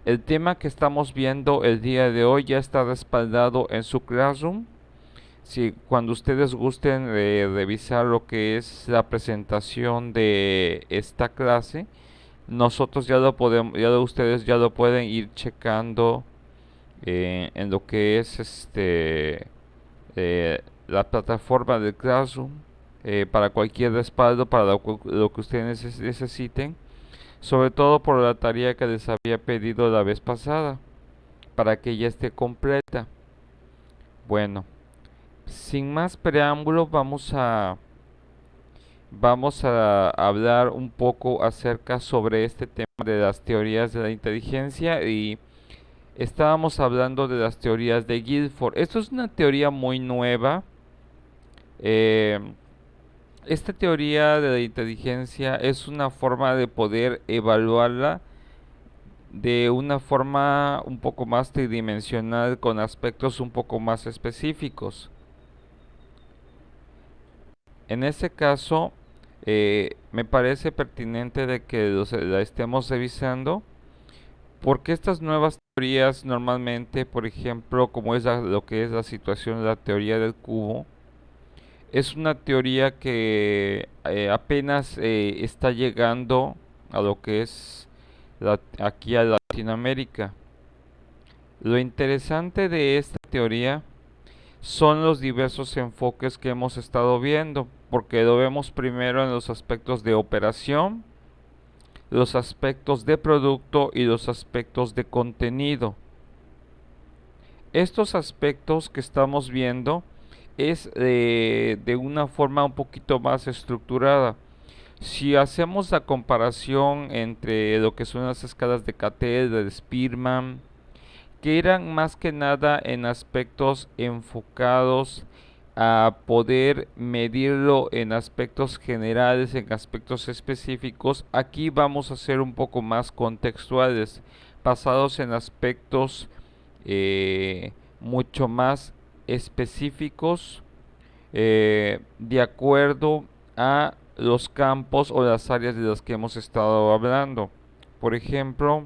El tema que estamos viendo el día de hoy ya está respaldado en su Classroom. Si cuando ustedes gusten revisar lo que es la presentación de esta clase, nosotros ya lo podemos, ustedes ya lo pueden ir checando en lo que es la plataforma de Classroom para cualquier respaldo para lo que ustedes necesiten, sobre todo por la tarea que les había pedido la vez pasada, para que ya esté completa. Bueno, sin más preámbulo, vamos a hablar un poco acerca sobre este tema de las teorías de la inteligencia y estábamos hablando de las teorías de Guilford. Esto es una teoría muy nueva. Eh, esta teoría de la inteligencia es una forma de poder evaluarla de una forma un poco más tridimensional con aspectos un poco más específicos. En este caso, me parece pertinente de que la estemos revisando porque estas nuevas teorías normalmente, por ejemplo, como es lo que es la situación de la teoría del cubo, es una teoría que apenas está llegando a lo que es aquí a Latinoamérica. Lo interesante de esta teoría son los diversos enfoques que hemos estado viendo, porque lo vemos primero en los aspectos de operación, los aspectos de producto y los aspectos de contenido. Estos aspectos que estamos viendo es de una forma un poquito más estructurada. Si hacemos la comparación entre lo que son las escalas de Cattell, de Spearman, que eran más que nada en aspectos enfocados a poder medirlo en aspectos generales, en aspectos específicos, aquí vamos a ser un poco más contextuales, basados en aspectos mucho más específicos de acuerdo a los campos o las áreas de las que hemos estado hablando. Por ejemplo,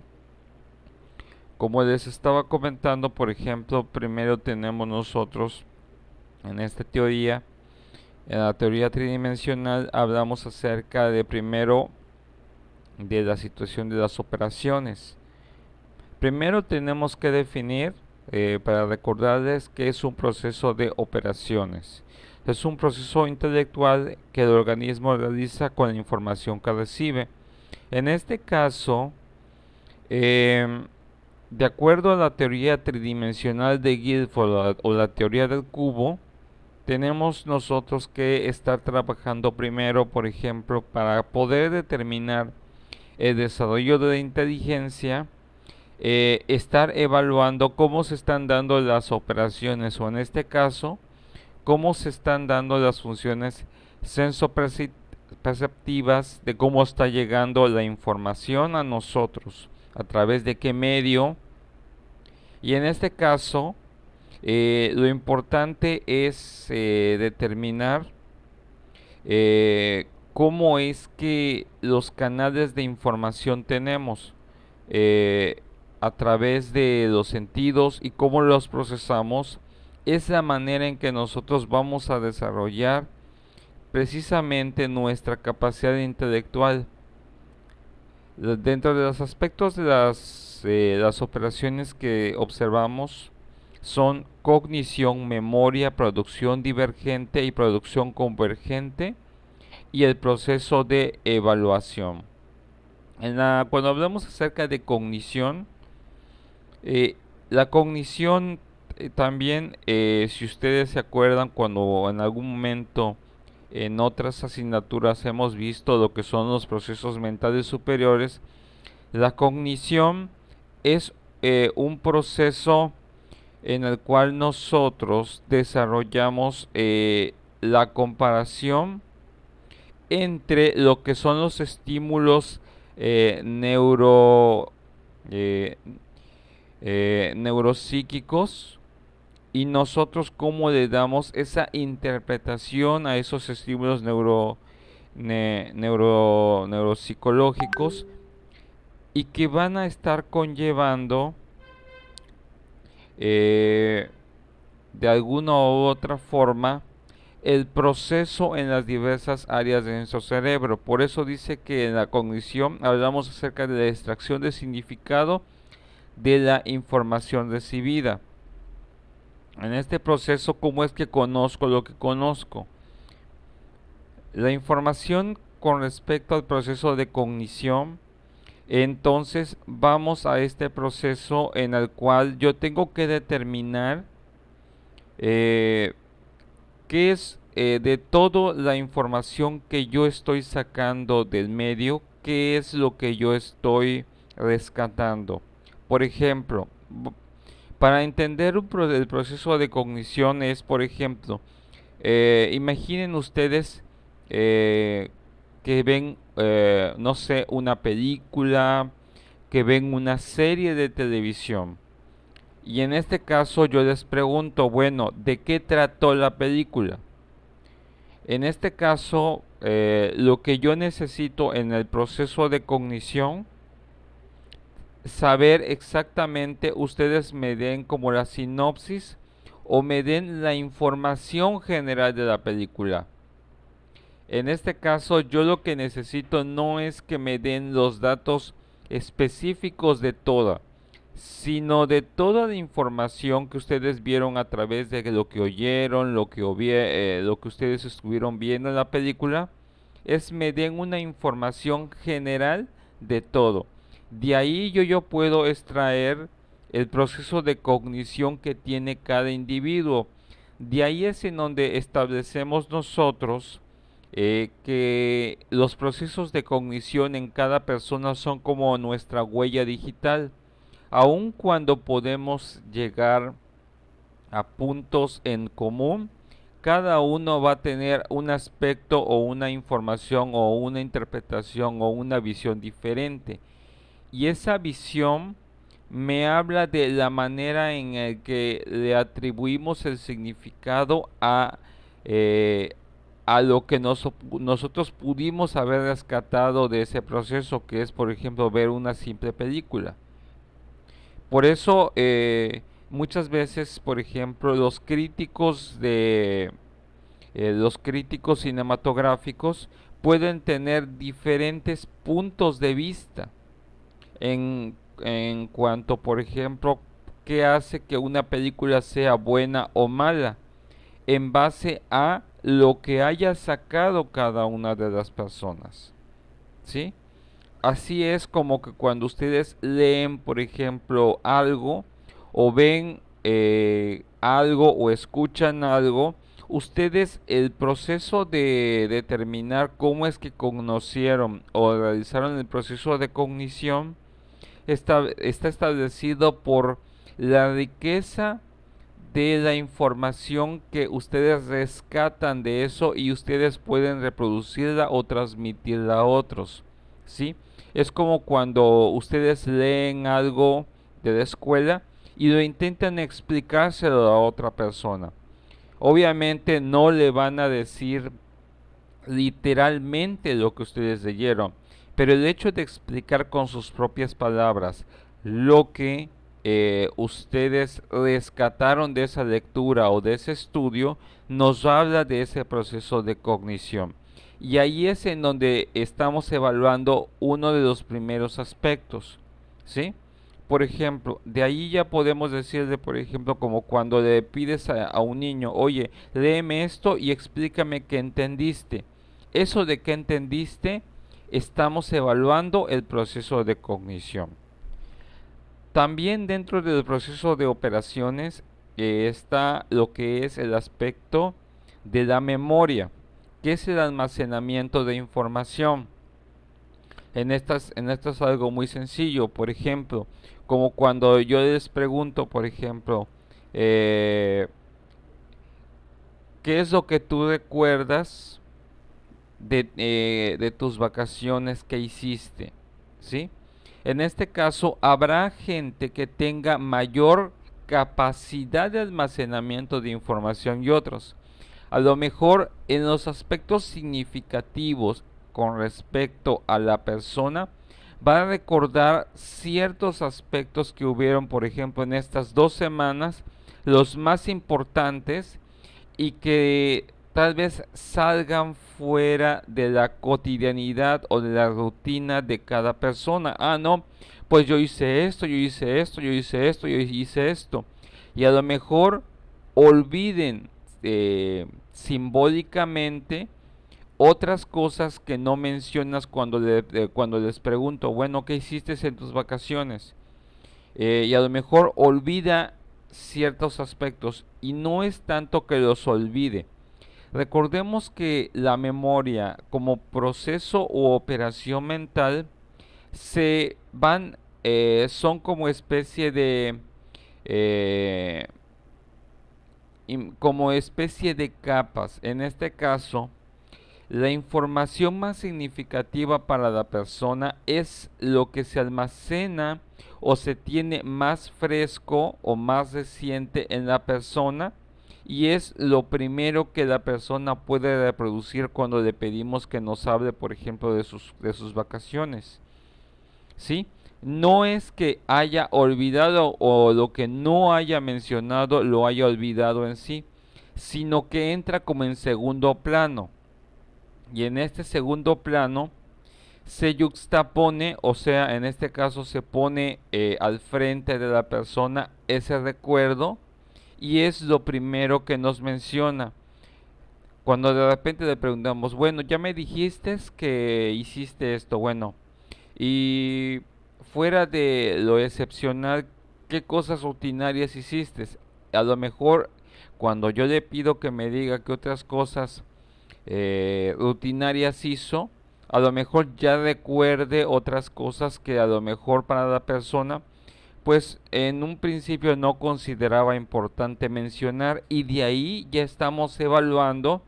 como les estaba comentando, por ejemplo, primero tenemos nosotros en esta teoría, en la teoría tridimensional, hablamos acerca de primero de la situación de las operaciones. Primero tenemos que definir, para recordarles que es un proceso de operaciones. Es un proceso intelectual que el organismo realiza con la información que recibe. En este caso, de acuerdo a la teoría tridimensional de Guilford o la teoría del cubo, tenemos nosotros que estar trabajando primero, por ejemplo, para poder determinar el desarrollo de la inteligencia, estar evaluando cómo se están dando las operaciones o en este caso, cómo se están dando las funciones sensoperceptivas de cómo está llegando la información a nosotros, a través de qué medio. Y en este caso, lo importante es determinar cómo es que los canales de información tenemos a través de los sentidos y cómo los procesamos. Es la manera en que nosotros vamos a desarrollar precisamente nuestra capacidad intelectual. Dentro de los aspectos de las operaciones que observamos son cognición, memoria, producción divergente y producción convergente y el proceso de evaluación. Cuando hablamos acerca de cognición, la cognición también, si ustedes se acuerdan, cuando en algún momento en otras asignaturas hemos visto lo que son los procesos mentales superiores, la cognición es un proceso en el cual nosotros desarrollamos la comparación entre lo que son los estímulos neuro, eh, neuropsíquicos y nosotros cómo le damos esa interpretación a esos estímulos neuropsicológicos y que van a estar conllevando eh, de alguna u otra forma el proceso en las diversas áreas de nuestro cerebro. Por eso dice que en la cognición hablamos acerca de la extracción de significado de la información recibida. En este proceso, ¿cómo es que conozco lo que conozco? La información con respecto al proceso de cognición, entonces vamos a este proceso en el cual yo tengo que determinar eh, qué es de toda la información que yo estoy sacando del medio, qué es lo que yo estoy rescatando. Por ejemplo, para entender el proceso de cognición es, por ejemplo, imaginen ustedes que ven, no sé, una película, que ven una serie de televisión. Y en este caso yo les pregunto, bueno, ¿de qué trató la película? En este caso, lo que yo necesito en el proceso de cognición, saber exactamente, ustedes me den como la sinopsis o me den la información general de la película. En este caso, yo lo que necesito no es que me den los datos específicos de toda, sino de toda la información que ustedes vieron a través de lo que oyeron, lo que ustedes estuvieron viendo en la película, es me den una información general de todo. De ahí yo puedo extraer el proceso de cognición que tiene cada individuo. De ahí es en donde establecemos nosotros que los procesos de cognición en cada persona son como nuestra huella digital. Aun cuando podemos llegar a puntos en común, cada uno va a tener un aspecto o una información o una interpretación o una visión diferente. Y esa visión me habla de la manera en la que le atribuimos el significado eh, a lo que nosotros pudimos haber rescatado de ese proceso, que es, por ejemplo, ver una simple película. Por eso, muchas veces, por ejemplo, los críticos cinematográficos pueden tener diferentes puntos de vista en cuanto, por ejemplo, qué hace que una película sea buena o mala, en base a lo que haya sacado cada una de las personas, ¿sí? Así es como que cuando ustedes leen, por ejemplo, algo, o ven algo, o escuchan algo, ustedes el proceso de determinar cómo es que conocieron o realizaron el proceso de cognición está establecido por la riqueza de la información que ustedes rescatan de eso y ustedes pueden reproducirla o transmitirla a otros, ¿sí? Es como cuando ustedes leen algo de la escuela y lo intentan explicárselo a otra persona. Obviamente no le van a decir literalmente lo que ustedes leyeron, pero el hecho de explicar con sus propias palabras lo que ustedes rescataron de esa lectura o de ese estudio nos habla de ese proceso de cognición. Y ahí es en donde estamos evaluando uno de los primeros aspectos, ¿sí? Por ejemplo, de ahí ya podemos decirle, por ejemplo, como cuando le pides a un niño, oye, léeme esto y explícame qué entendiste. Eso de qué entendiste, estamos evaluando el proceso de cognición. También dentro del proceso de operaciones está lo que es el aspecto de la memoria, que es el almacenamiento de información. En estas es algo muy sencillo, por ejemplo, como cuando yo les pregunto, por ejemplo, eh, ¿qué es lo que tú recuerdas de tus vacaciones que hiciste? ¿Sí? En este caso, habrá gente que tenga mayor capacidad de almacenamiento de información y otros. A lo mejor en los aspectos significativos con respecto a la persona, va a recordar ciertos aspectos que hubieron, por ejemplo, en estas 2 semanas, los más importantes y que tal vez salgan fuera de la cotidianidad o de la rutina de cada persona. Ah, no, pues yo hice esto, yo hice esto, yo hice esto, yo hice esto. Y a lo mejor olviden simbólicamente otras cosas que no mencionas cuando les pregunto, bueno, ¿qué hiciste en tus vacaciones? Y a lo mejor olvida ciertos aspectos y no es tanto que los olvide. Recordemos que la memoria como proceso u operación mental se van, son como especie de, eh, como especie de capas. En este caso, la información más significativa para la persona es lo que se almacena o se tiene más fresco o más reciente en la persona y es lo primero que la persona puede reproducir cuando le pedimos que nos hable, por ejemplo, de sus vacaciones. ¿Sí? No es que haya olvidado o lo que no haya mencionado lo haya olvidado en sí, sino que entra como en segundo plano. Y en este segundo plano se yuxtapone, o sea, en este caso se pone al frente de la persona ese recuerdo y es lo primero que nos menciona. Cuando de repente le preguntamos, bueno, ya me dijiste que hiciste esto, bueno, y fuera de lo excepcional, ¿qué cosas rutinarias hiciste? A lo mejor cuando yo le pido que me diga qué otras cosas rutinarias hizo, a lo mejor ya recuerde otras cosas que a lo mejor para la persona, pues en un principio no consideraba importante mencionar y de ahí ya estamos evaluando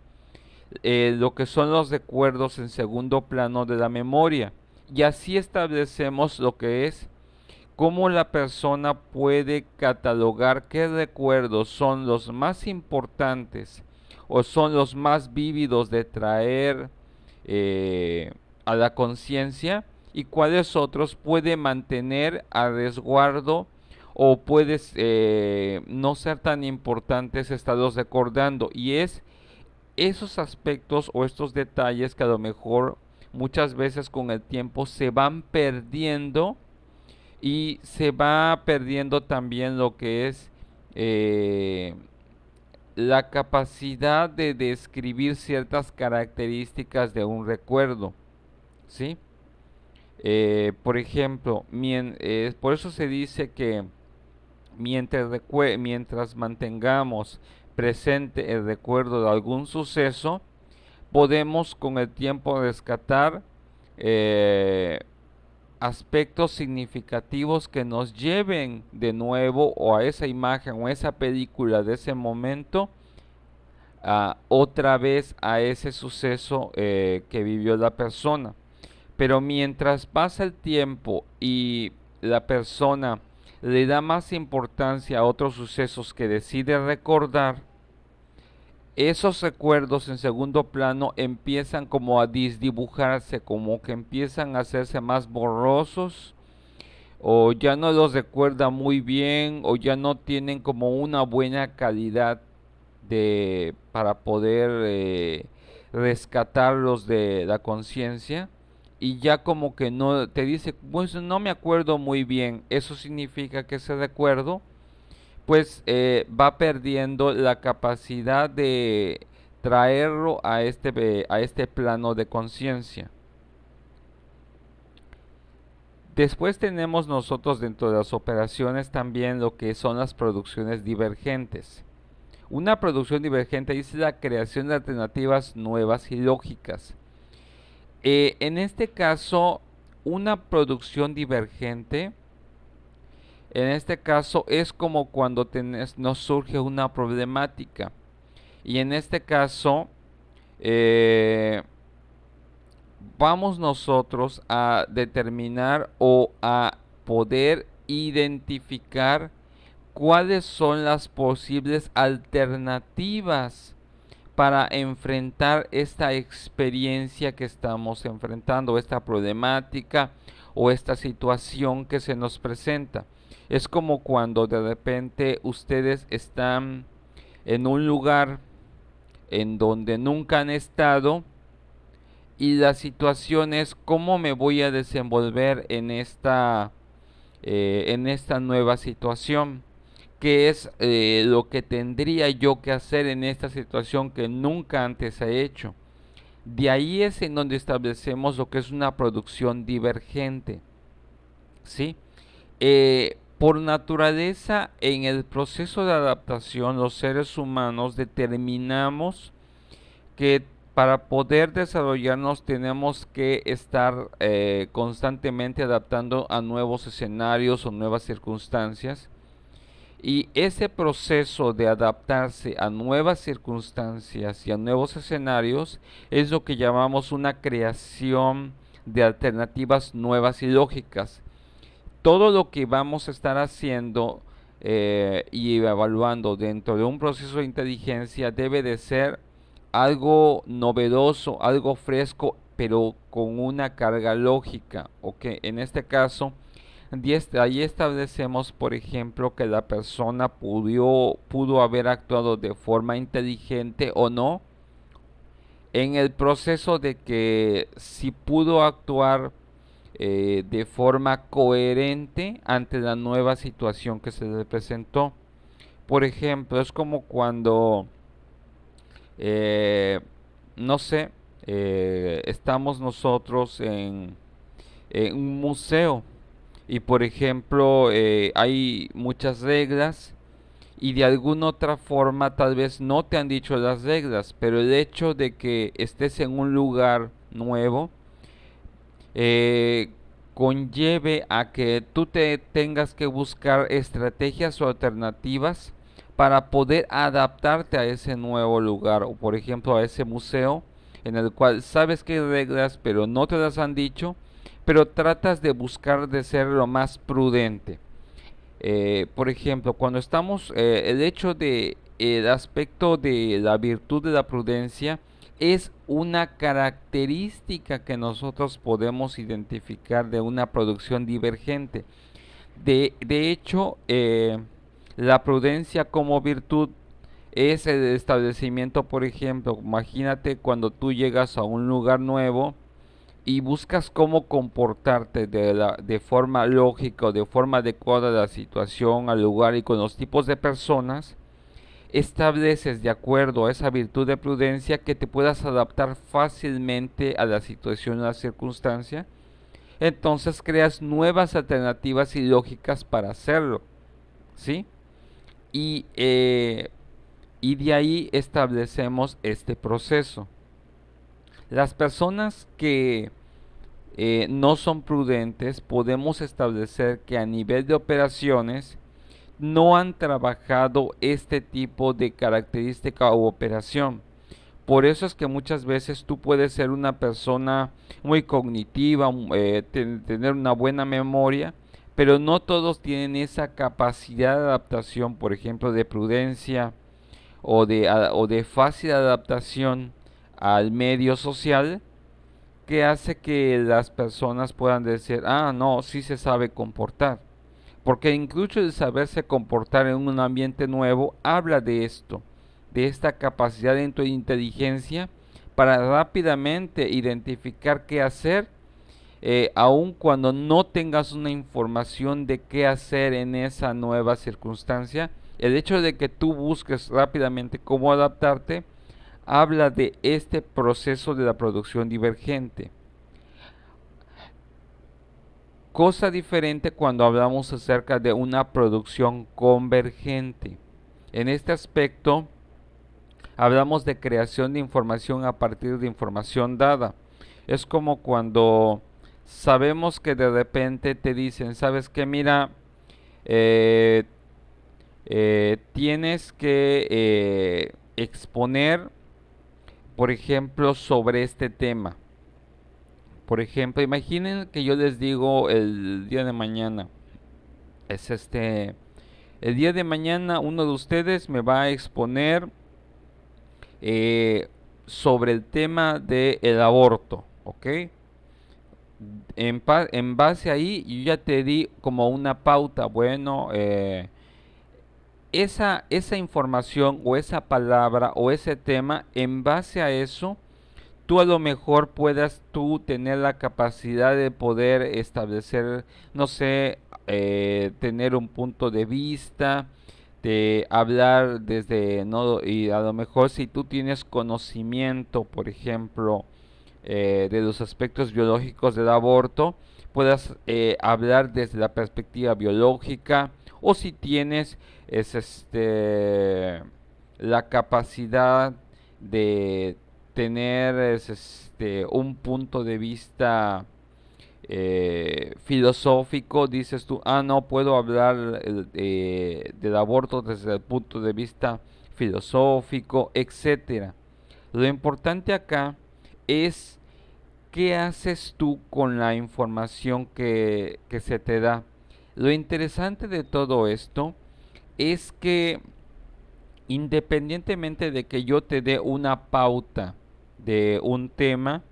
lo que son los recuerdos en segundo plano de la memoria. Y así establecemos lo que es cómo la persona puede catalogar qué recuerdos son los más importantes o son los más vívidos de traer a la conciencia y cuáles otros puede mantener a resguardo o puedes no ser tan importantes estarlos recordando y es esos aspectos o estos detalles que a lo mejor muchas veces con el tiempo se van perdiendo y se va perdiendo también lo que es eh, la capacidad de describir ciertas características de un recuerdo, ¿sí? Por ejemplo, por eso se dice que mientras mantengamos presente el recuerdo de algún suceso, podemos con el tiempo rescatar eh, aspectos significativos que nos lleven de nuevo o a esa imagen o a esa película de ese momento, otra vez a ese suceso que vivió la persona. Pero mientras pasa el tiempo y la persona le da más importancia a otros sucesos que decide recordar, esos recuerdos en segundo plano empiezan como a disdibujarse, como que empiezan a hacerse más borrosos o ya no los recuerda muy bien o ya no tienen como una buena calidad para poder rescatarlos de la conciencia y ya como que no te dice, pues no me acuerdo muy bien, eso significa que ese recuerdo pues va perdiendo la capacidad de traerlo a este plano de conciencia. Después tenemos nosotros dentro de las operaciones también lo que son las producciones divergentes. Una producción divergente es la creación de alternativas nuevas y lógicas. En este caso, una producción divergente, en este caso es como cuando nos surge una problemática. Y en este caso, eh, vamos nosotros a determinar o a poder identificar cuáles son las posibles alternativas para enfrentar esta experiencia que estamos enfrentando, esta problemática o esta situación que se nos presenta. Es como cuando de repente ustedes están en un lugar en donde nunca han estado y la situación es cómo me voy a desenvolver en esta nueva situación, qué es lo que tendría yo que hacer en esta situación que nunca antes he hecho. De ahí es en donde establecemos lo que es una producción divergente, ¿sí? Por naturaleza, en el proceso de adaptación, los seres humanos determinamos que para poder desarrollarnos tenemos que estar constantemente adaptando a nuevos escenarios o nuevas circunstancias. Y ese proceso de adaptarse a nuevas circunstancias y a nuevos escenarios es lo que llamamos una creación de alternativas nuevas y lógicas. Todo lo que vamos a estar haciendo y evaluando dentro de un proceso de inteligencia debe de ser algo novedoso, algo fresco, pero con una carga lógica. Ok, en este caso, ahí establecemos, por ejemplo, que la persona pudo haber actuado de forma inteligente o no, en el proceso de que si pudo actuar de forma coherente ante la nueva situación que se le presentó. Por ejemplo, es como cuando, eh, no sé, estamos nosotros en un museo y por ejemplo hay muchas reglas y de alguna otra forma tal vez no te han dicho las reglas, pero el hecho de que estés en un lugar nuevo eh, conlleve a que tú te tengas que buscar estrategias o alternativas para poder adaptarte a ese nuevo lugar o por ejemplo a ese museo en el cual sabes que hay reglas pero no te las han dicho, pero tratas de buscar de ser lo más prudente. Por ejemplo, cuando estamos, el hecho de el aspecto de la virtud de la prudencia es una característica que nosotros podemos identificar de una producción divergente. De hecho, la prudencia como virtud es el establecimiento, por ejemplo, imagínate cuando tú llegas a un lugar nuevo y buscas cómo comportarte de forma lógica o de forma adecuada a la situación, al lugar y con los tipos de personas, estableces de acuerdo a esa virtud de prudencia que te puedas adaptar fácilmente a la situación o la circunstancia. Entonces creas nuevas alternativas y lógicas para hacerlo, ¿sí? Y, y de ahí establecemos este proceso. Las personas que no son prudentes, podemos establecer que a nivel de operaciones no han trabajado este tipo de característica u operación. Por eso es que muchas veces tú puedes ser una persona muy cognitiva, tener una buena memoria, pero no todos tienen esa capacidad de adaptación, por ejemplo, de prudencia o de fácil adaptación al medio social que hace que las personas puedan decir, ah, no, sí se sabe comportar. Porque incluso el saberse comportar en un ambiente nuevo habla de esto, de esta capacidad de tu inteligencia para rápidamente identificar qué hacer, aun cuando no tengas una información de qué hacer en esa nueva circunstancia. El hecho de que tú busques rápidamente cómo adaptarte habla de este proceso de la producción divergente. Cosa diferente cuando hablamos acerca de una producción convergente. En este aspecto hablamos de creación de información a partir de información dada. Es como cuando sabemos que de repente te dicen, sabes que mira, eh, tienes que exponer, por ejemplo, sobre este tema. Por ejemplo, imaginen que yo les digo el día de mañana, es el día de mañana uno de ustedes me va a exponer eh, sobre el tema del aborto, ¿ok? En base ahí, yo ya te di como una pauta. Bueno, esa información o esa palabra o ese tema, en base a eso, tú a lo mejor puedas tú tener la capacidad de poder establecer, no sé, tener un punto de vista, de hablar desde, no, y a lo mejor si tú tienes conocimiento, por ejemplo, de los aspectos biológicos del aborto, puedas hablar desde la perspectiva biológica, o si tienes es la capacidad de tener un punto de vista filosófico, dices tú, ah, no puedo hablar del aborto desde el punto de vista filosófico, etcétera. Lo importante acá es qué haces tú con la información que se te da. Lo interesante de todo esto es que independientemente de que yo te dé una pauta de un tema,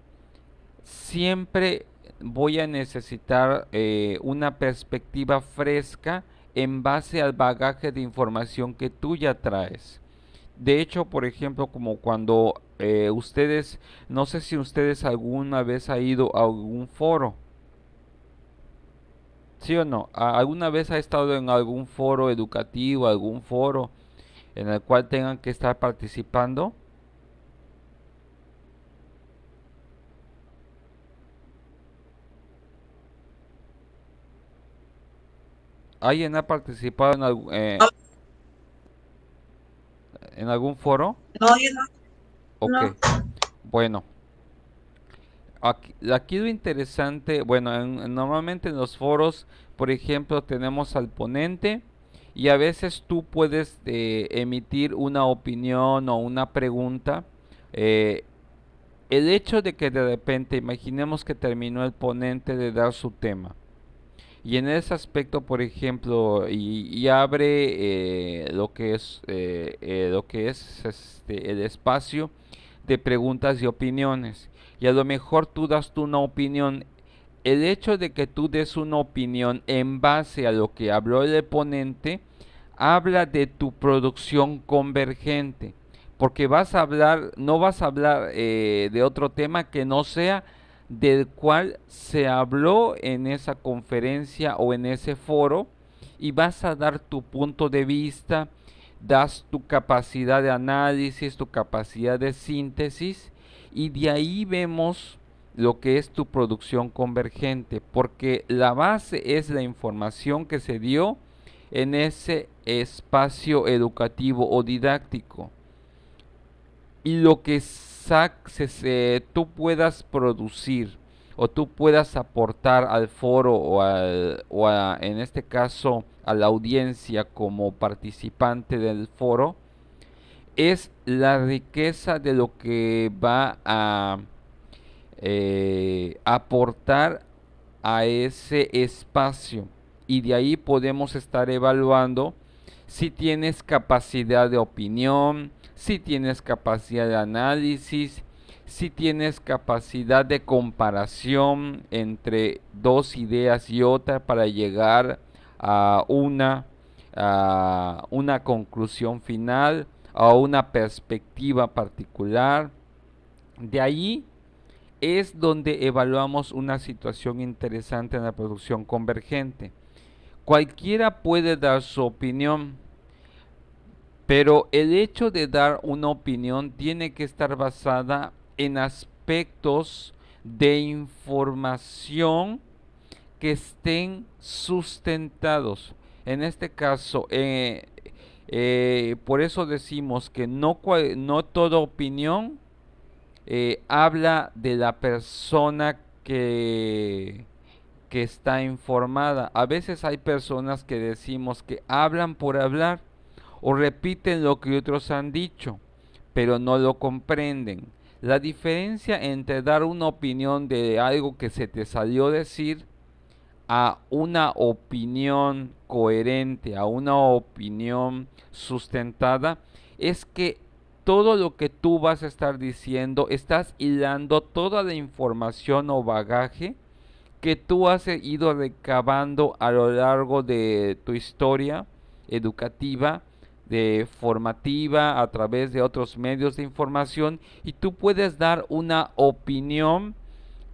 siempre voy a necesitar una perspectiva fresca en base al bagaje de información que tú ya traes. De hecho, por ejemplo, como cuando ustedes, no sé si ustedes alguna vez ha ido a algún foro, ¿sí o no? ¿Alguna vez ha estado en algún foro educativo, algún foro en el cual tengan que estar participando? ¿Alguien ha participado en algún foro? No, yo no, Ok, no. bueno, aquí lo interesante, bueno, normalmente en los foros, por ejemplo, tenemos al ponente y a veces tú puedes emitir una opinión o una pregunta. eh, el hecho de que de repente, imaginemos que terminó el ponente de dar su tema. Y en ese aspecto, por ejemplo, y abre lo que es el espacio de preguntas y opiniones. Y a lo mejor tú das tú una opinión. El hecho de que tú des una opinión en base a lo que habló el ponente, habla de tu producción convergente. Porque vas a hablar, no vas a hablar de otro tema que no sea del cual se habló en esa conferencia o en ese foro, y vas a dar tu punto de vista, das tu capacidad de análisis, tu capacidad de síntesis, y de ahí vemos lo que es tu producción convergente, porque la base es la información que se dio en ese espacio educativo o didáctico. Y lo que tú puedas producir o tú puedas aportar al foro en este caso a la audiencia como participante del foro, es la riqueza de lo que va a aportar a ese espacio, y de ahí podemos estar evaluando si tienes capacidad de opinión, si tienes capacidad de análisis, si tienes capacidad de comparación entre dos ideas y otra para llegar a una conclusión final, a una perspectiva particular. De ahí es donde evaluamos una situación interesante en la producción convergente. Cualquiera puede dar su opinión, pero el hecho de dar una opinión tiene que estar basada en aspectos de información que estén sustentados. En este caso, por eso decimos que no toda opinión habla de la persona que está informada. A veces hay personas que decimos que hablan por hablar o repiten lo que otros han dicho, pero no lo comprenden. La diferencia entre dar una opinión de algo que se te salió decir a una opinión coherente, a una opinión sustentada, es que todo lo que tú vas a estar diciendo, estás hilando toda la información o bagaje que tú has ido recabando a lo largo de tu historia educativa, de formativa, a través de otros medios de información, y tú puedes dar una opinión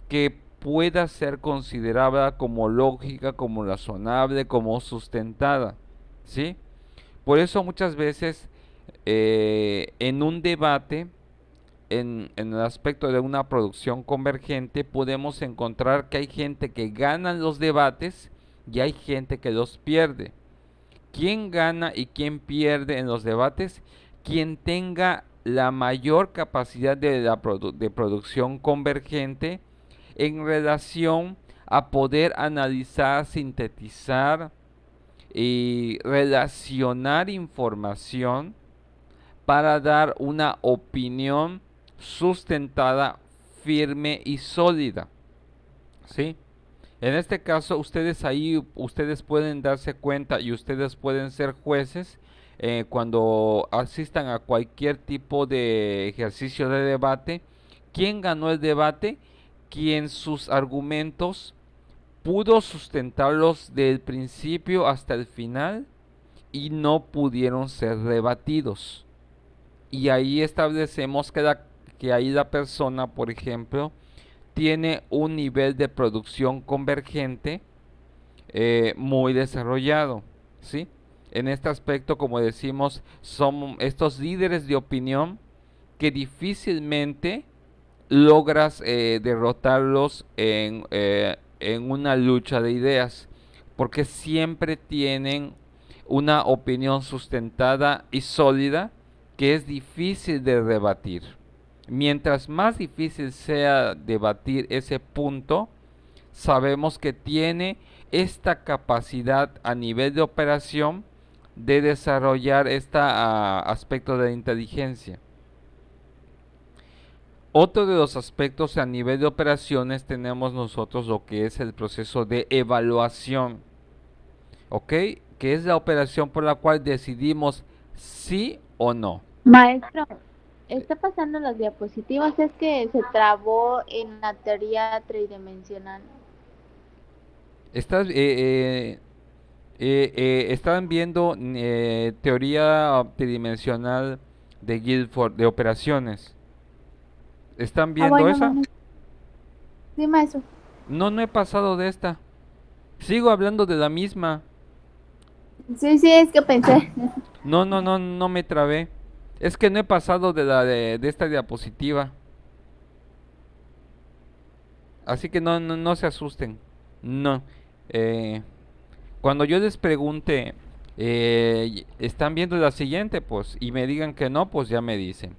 que pueda ser considerada como lógica, como razonable, como sustentada, ¿sí? Por eso muchas veces en un debate, en el aspecto de una producción convergente, podemos encontrar que hay gente que gana los debates y hay gente que los pierde. ¿Quién gana y quién pierde en los debates? Quien tenga la mayor capacidad de producción convergente en relación a poder analizar, sintetizar y relacionar información para dar una opinión sustentada, firme y sólida, ¿sí? En este caso, ustedes pueden darse cuenta y ustedes pueden ser jueces cuando asistan a cualquier tipo de ejercicio de debate. ¿Quién ganó el debate? Quien sus argumentos pudo sustentarlos del principio hasta el final y no pudieron ser rebatidos. Y ahí establecemos que ahí la persona, por ejemplo, tiene un nivel de producción convergente muy desarrollado, ¿sí? En este aspecto, como decimos, son estos líderes de opinión que difícilmente logras derrotarlos en una lucha de ideas, porque siempre tienen una opinión sustentada y sólida que es difícil de rebatir. Mientras más difícil sea debatir ese punto, sabemos que tiene esta capacidad a nivel de operación de desarrollar este aspecto de inteligencia. Otro de los aspectos a nivel de operaciones tenemos nosotros lo que es el proceso de evaluación, ¿ok? Que es la operación por la cual decidimos sí o no. Maestro, está pasando las diapositivas, es que se trabó en la teoría tridimensional. Estás, estaban viendo teoría tridimensional de Guilford de operaciones. ¿Están Ah, viendo bueno, esa? bueno. Sí, maestro. No, no he pasado de esta. Sigo hablando de la misma. Sí, sí, es que pensé. No, no, no, no me trabé. Es que no he pasado de esta diapositiva. Así que no, no, no se asusten. No. Eh, Cuando yo les pregunte, ¿están viendo la siguiente? Pues, y me digan que no, pues ya me dicen.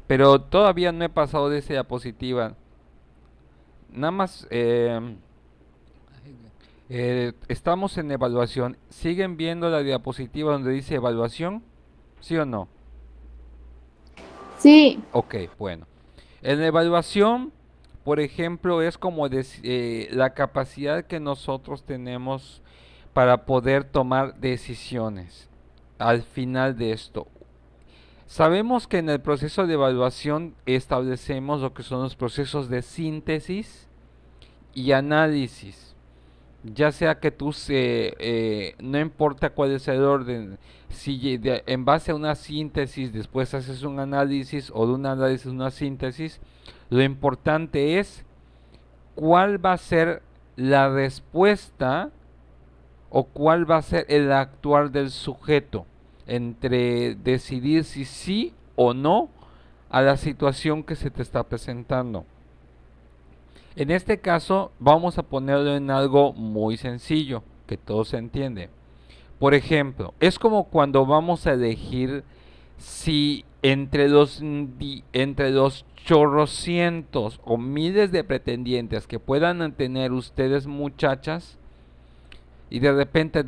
Pero todavía no he pasado de esa diapositiva. Nada más, estamos en evaluación. ¿Siguen viendo la diapositiva donde dice evaluación? ¿Sí o no? Sí, Ok, bueno. En la evaluación, por ejemplo, es como la capacidad que nosotros tenemos para poder tomar decisiones al final de esto. Sabemos que en el proceso de evaluación establecemos lo que son los procesos de síntesis y análisis. Ya sea que no importa cuál es el orden, si en base a una síntesis después haces un análisis o de un análisis una síntesis, lo importante es cuál va a ser la respuesta o cuál va a ser el actuar del sujeto entre decidir si sí o no a la situación que se te está presentando. En este caso vamos a ponerlo en algo muy sencillo, que todo se entiende. Por ejemplo, es como cuando vamos a elegir si entre los chorrocientos o miles de pretendientes que puedan tener ustedes muchachas, y de repente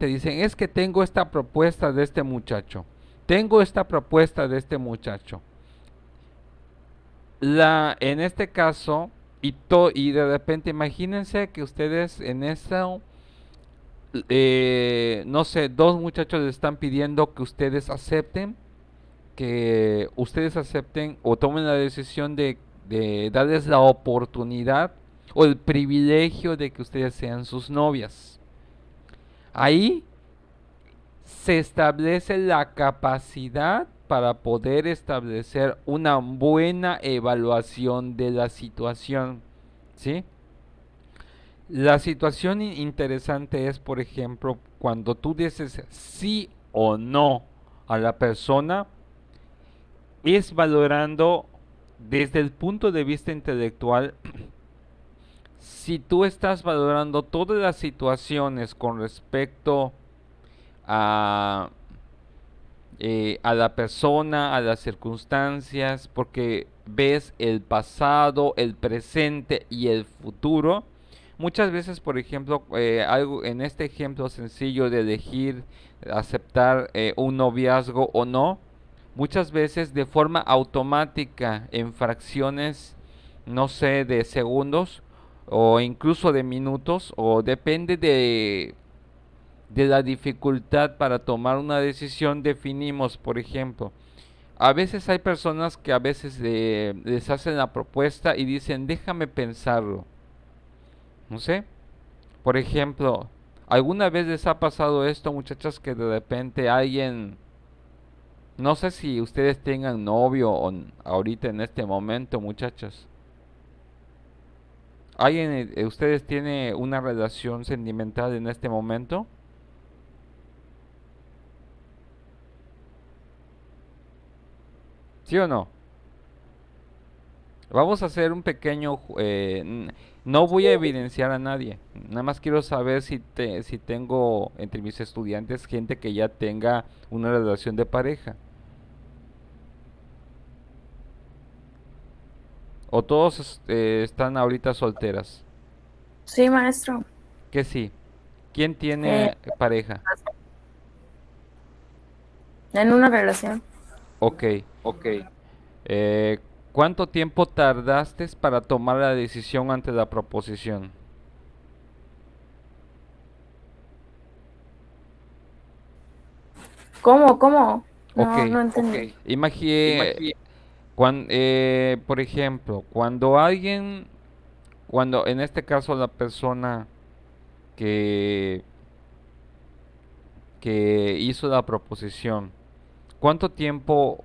dicen, es que tengo esta propuesta de este muchacho, tengo esta propuesta de este muchacho. En este caso, y de repente imagínense que ustedes en esto, no sé, dos muchachos les están pidiendo que ustedes acepten o tomen la decisión de darles la oportunidad o el privilegio de que ustedes sean sus novias. Ahí se establece la capacidad para poder establecer una buena evaluación de la situación, ¿sí? La situación interesante es, por ejemplo, cuando tú dices sí o no a la persona, es valorando desde el punto de vista intelectual. Si tú estás valorando todas las situaciones con respecto a, a la persona, a las circunstancias, porque ves el pasado, el presente y el futuro. Muchas veces, por ejemplo, algo en este ejemplo sencillo de elegir aceptar un noviazgo o no, muchas veces de forma automática, en fracciones, no sé, de segundos o incluso de minutos, o depende de la dificultad para tomar una decisión, definimos, por ejemplo, a veces hay personas que a veces les hacen la propuesta y dicen, déjame pensarlo. No sé, por ejemplo, ¿alguna vez les ha pasado esto, muchachas, que de repente alguien, no sé si ustedes tengan novio o ahorita en este momento, muchachas, ¿alguien ustedes tiene una relación sentimental en este momento? ¿Sí o no? Vamos a hacer un pequeño, no voy a evidenciar a nadie, nada más quiero saber si tengo entre mis estudiantes gente que ya tenga una relación de pareja, o todos están ahorita solteras. Sí, maestro. Que sí. ¿Quién Eh, tiene pareja? en una relación. Ok. Eh, ¿Cuánto tiempo tardaste para tomar la decisión ante la proposición? ¿Cómo? ¿Cómo? Ok. No, no entendí. Imagine, por ejemplo, cuando en este caso la persona que, que hizo la proposición, ¿cuánto tiempo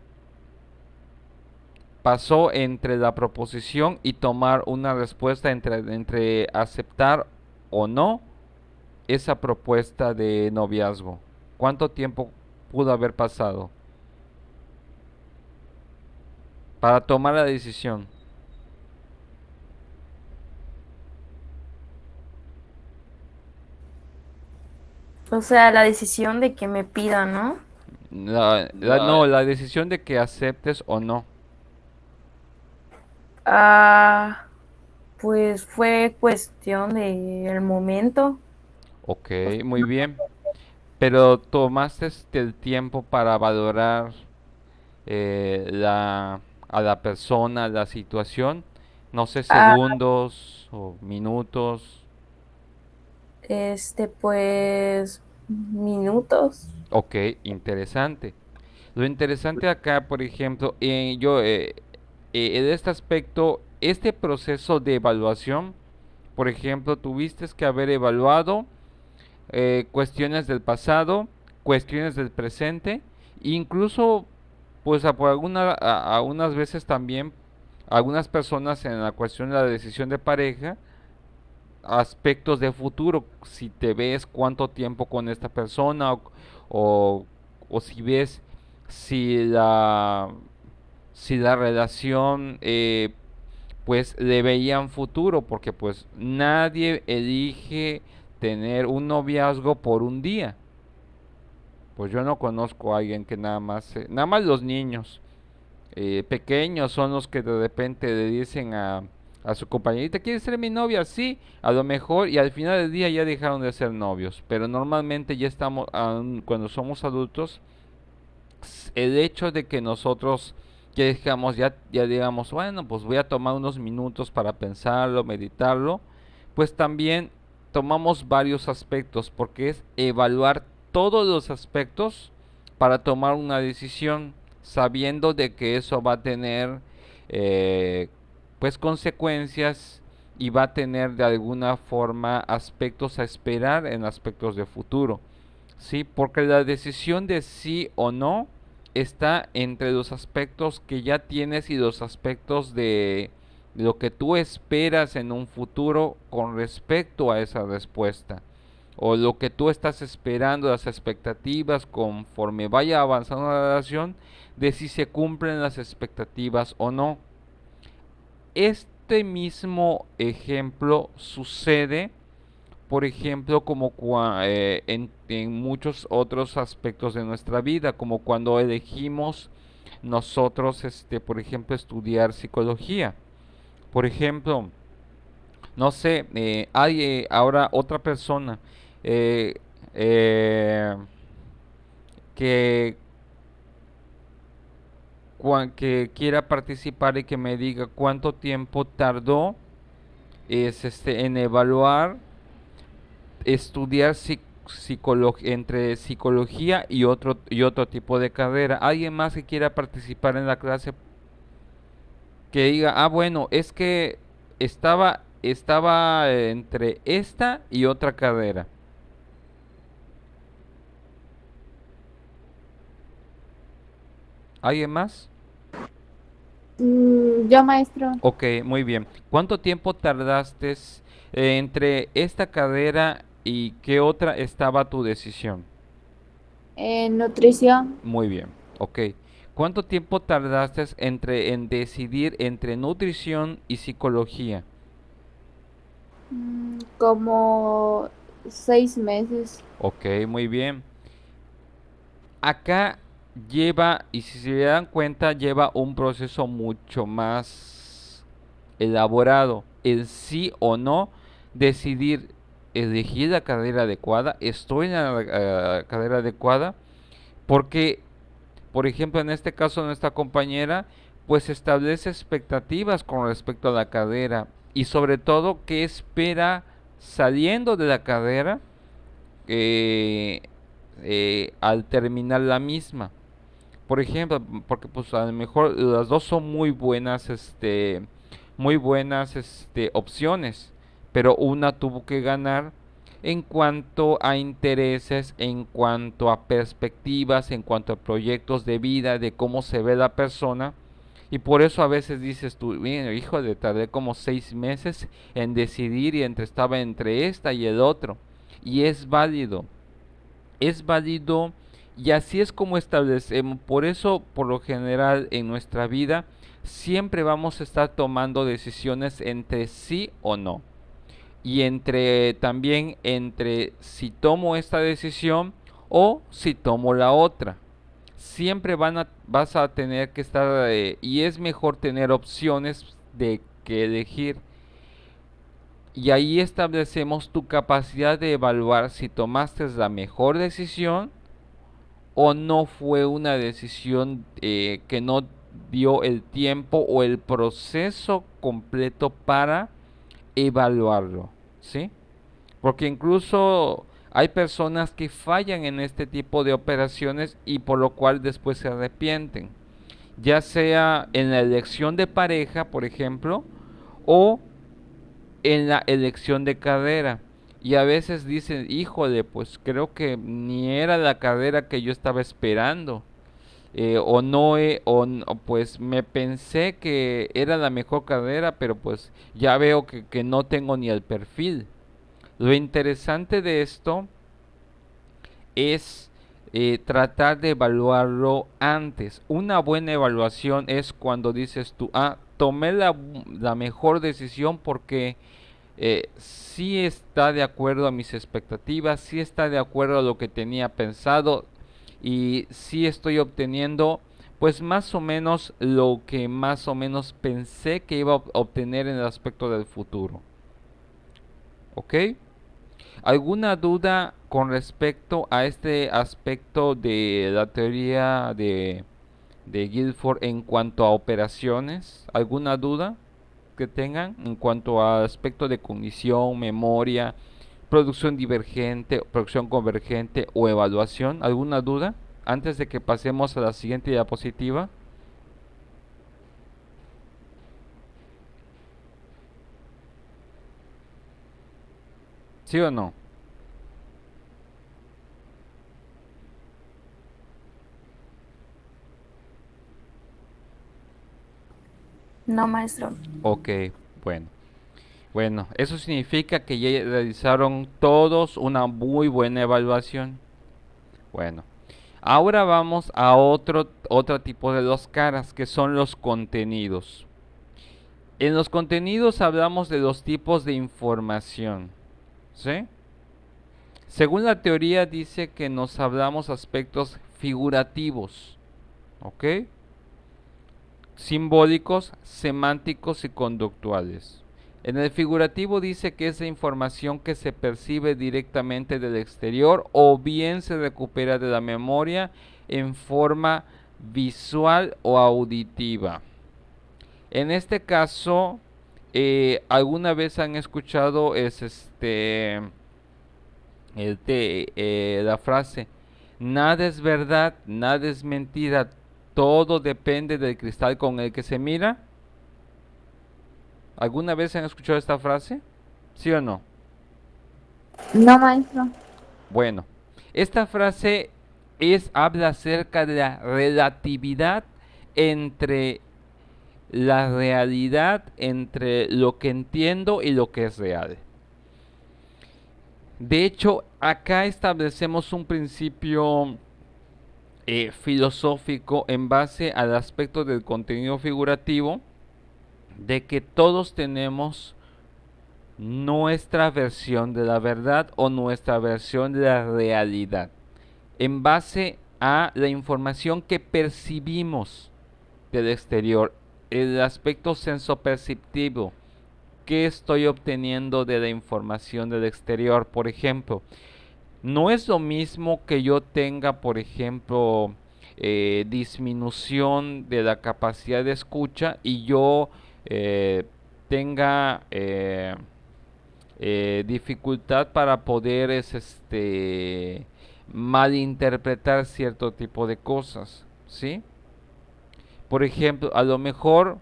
pasó entre la proposición y tomar una respuesta entre aceptar o no esa propuesta de noviazgo? ¿Cuánto tiempo pudo haber pasado para tomar la decisión? O sea, la decisión de que me pidan, ¿no? No, la decisión de que aceptes o no. Ah, pues fue cuestión del momento. Ok, muy bien. Pero tomaste el tiempo para valorar a la persona, la situación. No sé, Ah, segundos o minutos. pues minutos. Ok, interesante. Lo interesante acá, por ejemplo, en este aspecto, este proceso de evaluación, por ejemplo, tuviste que haber evaluado cuestiones del pasado, cuestiones del presente, incluso, pues por algunas veces también, algunas personas en la cuestión de la decisión de pareja, aspectos de futuro, si te ves cuánto tiempo con esta persona o, o si ves si si la relación pues le veían futuro, porque pues nadie elige tener un noviazgo por un día. Pues yo no conozco a alguien que nada más los niños pequeños son los que de repente le dicen a su compañerita, ¿quieres ser mi novia? Sí, a lo mejor, y al final del día ya dejaron de ser novios, pero normalmente ya estamos, cuando somos adultos, el hecho de que nosotros ya dejamos, ya digamos, bueno, pues voy a tomar unos minutos para pensarlo, meditarlo, pues también tomamos varios aspectos, porque es evaluar todos los aspectos para tomar una decisión, sabiendo de que eso va a tener pues consecuencias y va a tener de alguna forma aspectos a esperar en aspectos de futuro. ¿Sí? Porque la decisión de sí o no está entre los aspectos que ya tienes y los aspectos de lo que tú esperas en un futuro con respecto a esa respuesta. O lo que tú estás esperando, las expectativas conforme vaya avanzando la relación, de si se cumplen las expectativas o no. Este mismo ejemplo sucede, por ejemplo, como en muchos otros aspectos de nuestra vida, como cuando elegimos nosotros, por ejemplo, estudiar psicología. Por ejemplo, no sé, hay ahora otra persona eh, eh, que, que quiera participar y que me diga cuánto tiempo tardó en evaluar estudiar entre psicología y otro tipo de carrera. Alguien más que quiera participar en la clase que diga, ah, bueno, es que estaba entre esta y otra carrera. ¿Alguien más? Yo, maestro, Ok, muy bien. ¿Cuánto tiempo tardaste entre esta carrera y qué otra estaba tu decisión? en nutrición, Muy bien, ok. ¿Cuánto tiempo tardaste en decidir entre nutrición y psicología? como 6 meses. Ok, muy bien. Acá lleva, y si se dan cuenta, lleva un proceso mucho más elaborado. El sí o no, decidir, elegir la carrera adecuada, estoy en la carrera adecuada, porque, por ejemplo, en este caso nuestra compañera, pues establece expectativas con respecto a la carrera y sobre todo qué espera saliendo de la carrera eh, al terminar la misma. Por ejemplo, porque pues a lo mejor las dos son muy buenas, opciones, pero una tuvo que ganar en cuanto a intereses, en cuanto a perspectivas, en cuanto a proyectos de vida, de cómo se ve la persona. Y por eso a veces dices tú, mira, hijo, de tardé como 6 meses en decidir y estaba entre esta y el otro. Y es válido y así es como establecemos. Por eso, por lo general, en nuestra vida siempre vamos a estar tomando decisiones entre sí o no. Y también entre si tomo esta decisión o si tomo la otra. Siempre vas a tener que estar, y es mejor tener opciones de que elegir. Y ahí establecemos tu capacidad de evaluar si tomaste la mejor decisión o no fue una decisión que no dio el tiempo o el proceso completo para evaluarlo, ¿sí? Porque incluso hay personas que fallan en este tipo de operaciones y por lo cual después se arrepienten, ya sea en la elección de pareja, por ejemplo, o en la elección de carrera. Y a veces dicen, híjole, pues creo que ni era la carrera que yo estaba esperando. O no, pues me pensé que era la mejor carrera, pero pues ya veo que no tengo ni el perfil. Lo interesante de esto es tratar de evaluarlo antes. Una buena evaluación es cuando dices tú, ah, tomé la mejor decisión porque sí está de acuerdo a mis expectativas, sí está de acuerdo a lo que tenía pensado y sí estoy obteniendo pues más o menos lo que más o menos pensé que iba a obtener en el aspecto del futuro. ¿Ok? ¿Alguna duda con respecto a este aspecto de la teoría de Guilford en cuanto a operaciones? ¿Alguna duda que tengan en cuanto al aspecto de cognición, memoria, producción divergente, producción convergente o evaluación? ¿Alguna duda? Antes de que pasemos a la siguiente diapositiva. ¿Sí o no? No, maestro. Ok, bueno. Bueno, eso significa que ya realizaron todos una muy buena evaluación. Bueno, ahora vamos a otro tipo de dos caras, que son los contenidos. En los contenidos hablamos de los tipos de información, ¿sí? Según la teoría dice que nos hablamos aspectos figurativos, ¿ok? Simbólicos, semánticos y conductuales. En el figurativo dice que es la información que se percibe directamente del exterior o bien se recupera de la memoria en forma visual o auditiva. En este caso, ¿alguna vez han escuchado la frase, nada es verdad, nada es mentira, todo depende del cristal con el que se mira? ¿Alguna vez han escuchado esta frase? ¿Sí o no? No, maestro. Bueno, esta frase habla acerca de la relatividad entre la realidad, entre lo que entiendo y lo que es real. De hecho, acá establecemos un principio filosófico en base al aspecto del contenido figurativo, de que todos tenemos nuestra versión de la verdad o nuestra versión de la realidad en base a la información que percibimos del exterior, el aspecto sensoperceptivo. ¿Qué estoy obteniendo de la información del exterior? Por ejemplo, no es lo mismo que yo tenga, por ejemplo, disminución de la capacidad de escucha y yo tenga dificultad para poder malinterpretar cierto tipo de cosas, ¿sí? Por ejemplo, a lo mejor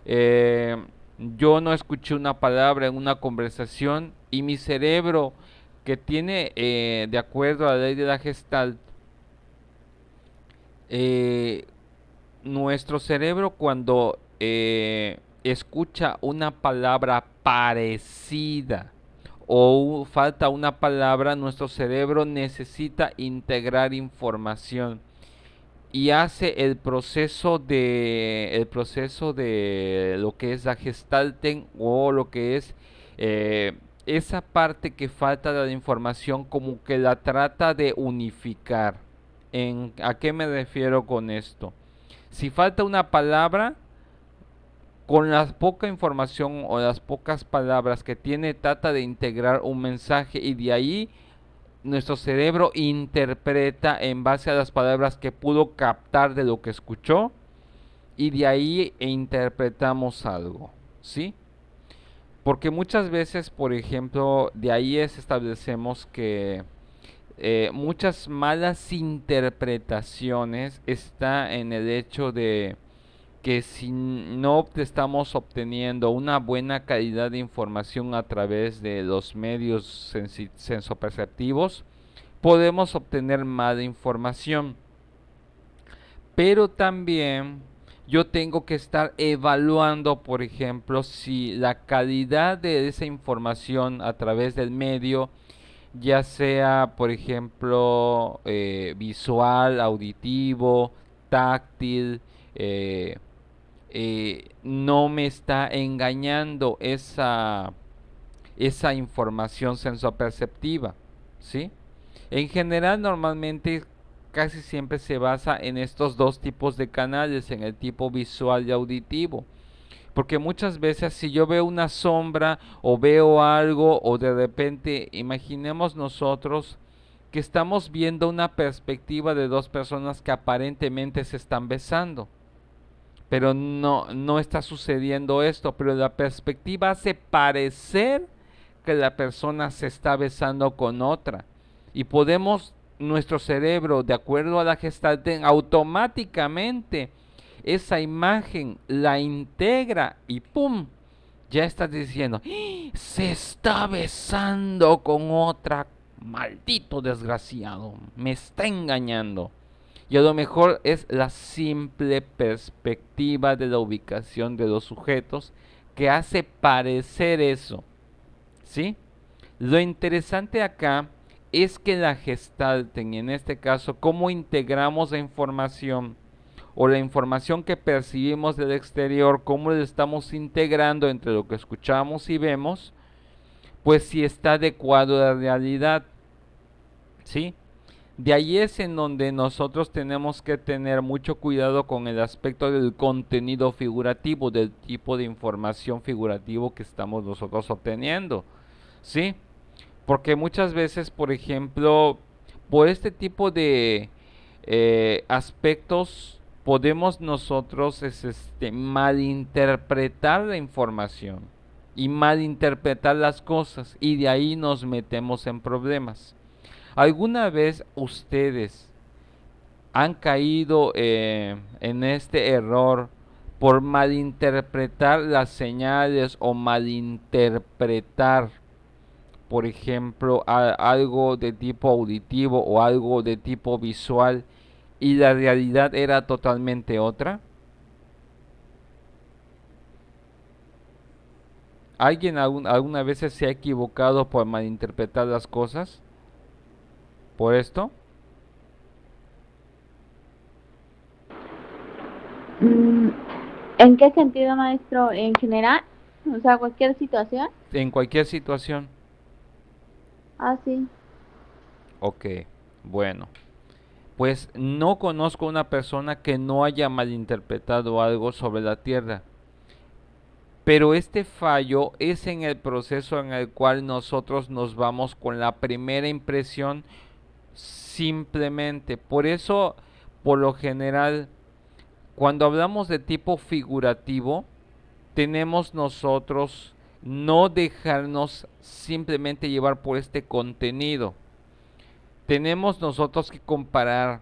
eh, yo no escuché una palabra en una conversación y mi cerebro, que tiene, de acuerdo a la ley de la Gestalt, eh, nuestro cerebro cuando escucha una palabra parecida o falta una palabra, nuestro cerebro necesita integrar información y hace el proceso de lo que es la gestalten o lo que es eh, esa parte que falta de la información, como que la trata de unificar. ¿A qué me refiero con esto? Si falta una palabra, con la poca información o las pocas palabras que tiene, trata de integrar un mensaje y de ahí nuestro cerebro interpreta en base a las palabras que pudo captar de lo que escuchó y de ahí interpretamos algo, ¿sí? Porque muchas veces, por ejemplo, de ahí establecemos que muchas malas interpretaciones está en el hecho de que si no estamos obteniendo una buena calidad de información a través de los medios sensoperceptivos, podemos obtener mala información. Pero también yo tengo que estar evaluando, por ejemplo, si la calidad de esa información a través del medio, ya sea, por ejemplo, visual, auditivo, táctil, no me está engañando esa información sensoperceptiva, ¿sí? En general, normalmente casi siempre se basa en estos dos tipos de canales, en el tipo visual y auditivo. Porque muchas veces si yo veo una sombra o veo algo o de repente imaginemos nosotros que estamos viendo una perspectiva de dos personas que aparentemente se están besando, pero no está sucediendo esto, pero la perspectiva hace parecer que la persona se está besando con otra. Y podemos, nuestro cerebro, de acuerdo a la Gestalt, automáticamente esa imagen la integra y ¡pum! ya estás diciendo, "¡Ah! Se está besando con otra, maldito desgraciado, me está engañando". Y a lo mejor es la simple perspectiva de la ubicación de los sujetos que hace parecer eso, ¿sí? Lo interesante acá es que la gestalten, y en este caso, cómo integramos la información o la información que percibimos del exterior, cómo la estamos integrando entre lo que escuchamos y vemos, pues si está adecuado a la realidad, ¿sí? De ahí es en donde nosotros tenemos que tener mucho cuidado con el aspecto del contenido figurativo, del tipo de información figurativo que estamos nosotros obteniendo, ¿sí? Porque muchas veces, por ejemplo, por este tipo de aspectos podemos nosotros malinterpretar la información y malinterpretar las cosas, y de ahí nos metemos en problemas. ¿Alguna vez ustedes han caído en este error por malinterpretar las señales o malinterpretar, por ejemplo, algo de tipo auditivo o algo de tipo visual, y la realidad era totalmente otra? ¿Alguien alguna vez se ha equivocado por malinterpretar las cosas? ¿Por esto? Mm, ¿En qué sentido, maestro? ¿En general? O sea, cualquier situación. En cualquier situación. Ah, sí. Ok, bueno. Pues no conozco una persona que no haya malinterpretado algo sobre la Tierra. Pero este fallo es en el proceso en el cual nosotros nos vamos con la primera impresión simplemente. Por eso, por lo general, cuando hablamos de tipo figurativo, tenemos nosotros no dejarnos simplemente llevar por este contenido. Tenemos nosotros que comparar.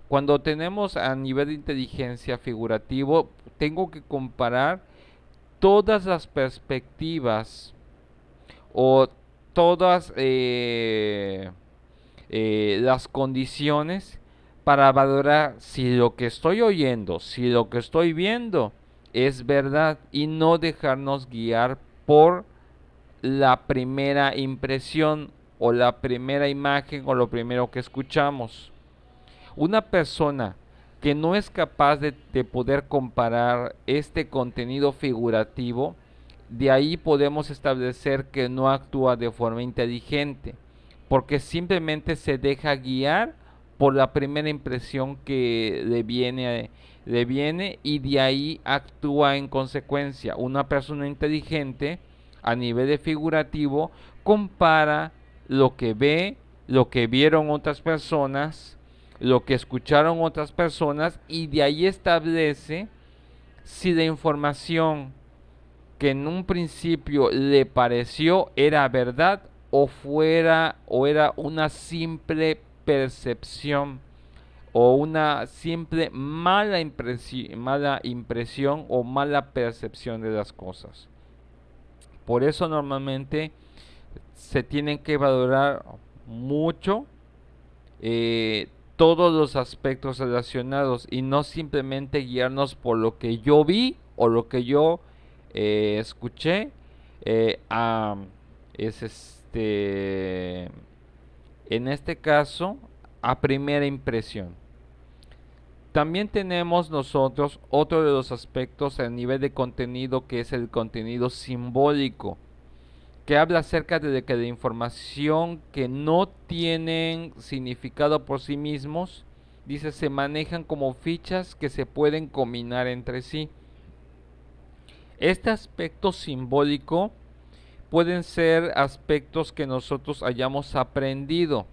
Cuando tenemos a nivel de inteligencia figurativo, tengo que comparar todas las perspectivas o todas las condiciones para valorar si lo que estoy oyendo, si lo que estoy viendo es verdad, y no dejarnos guiar por la primera impresión o la primera imagen o lo primero que escuchamos. Una persona que no es capaz de poder comparar este contenido figurativo, de ahí podemos establecer que no actúa de forma inteligente, porque simplemente se deja guiar por la primera impresión que le viene, y de ahí actúa en consecuencia. Una persona inteligente a nivel de figurativo compara lo que ve, lo que vieron otras personas, lo que escucharon otras personas, y de ahí establece si la información que en un principio le pareció era verdad o era una simple percepción o una simple mala impresión o mala percepción de las cosas. Por eso normalmente se tienen que valorar mucho todos los aspectos relacionados, y no simplemente guiarnos por lo que yo vi o lo que yo escuché. Es en este caso a primera impresión. También tenemos nosotros otro de los aspectos a nivel de contenido, que es el contenido simbólico, que habla acerca de que la información que no tienen significado por sí mismos, dice, se manejan como fichas que se pueden combinar entre sí. Este aspecto simbólico pueden ser aspectos que nosotros hayamos aprendido.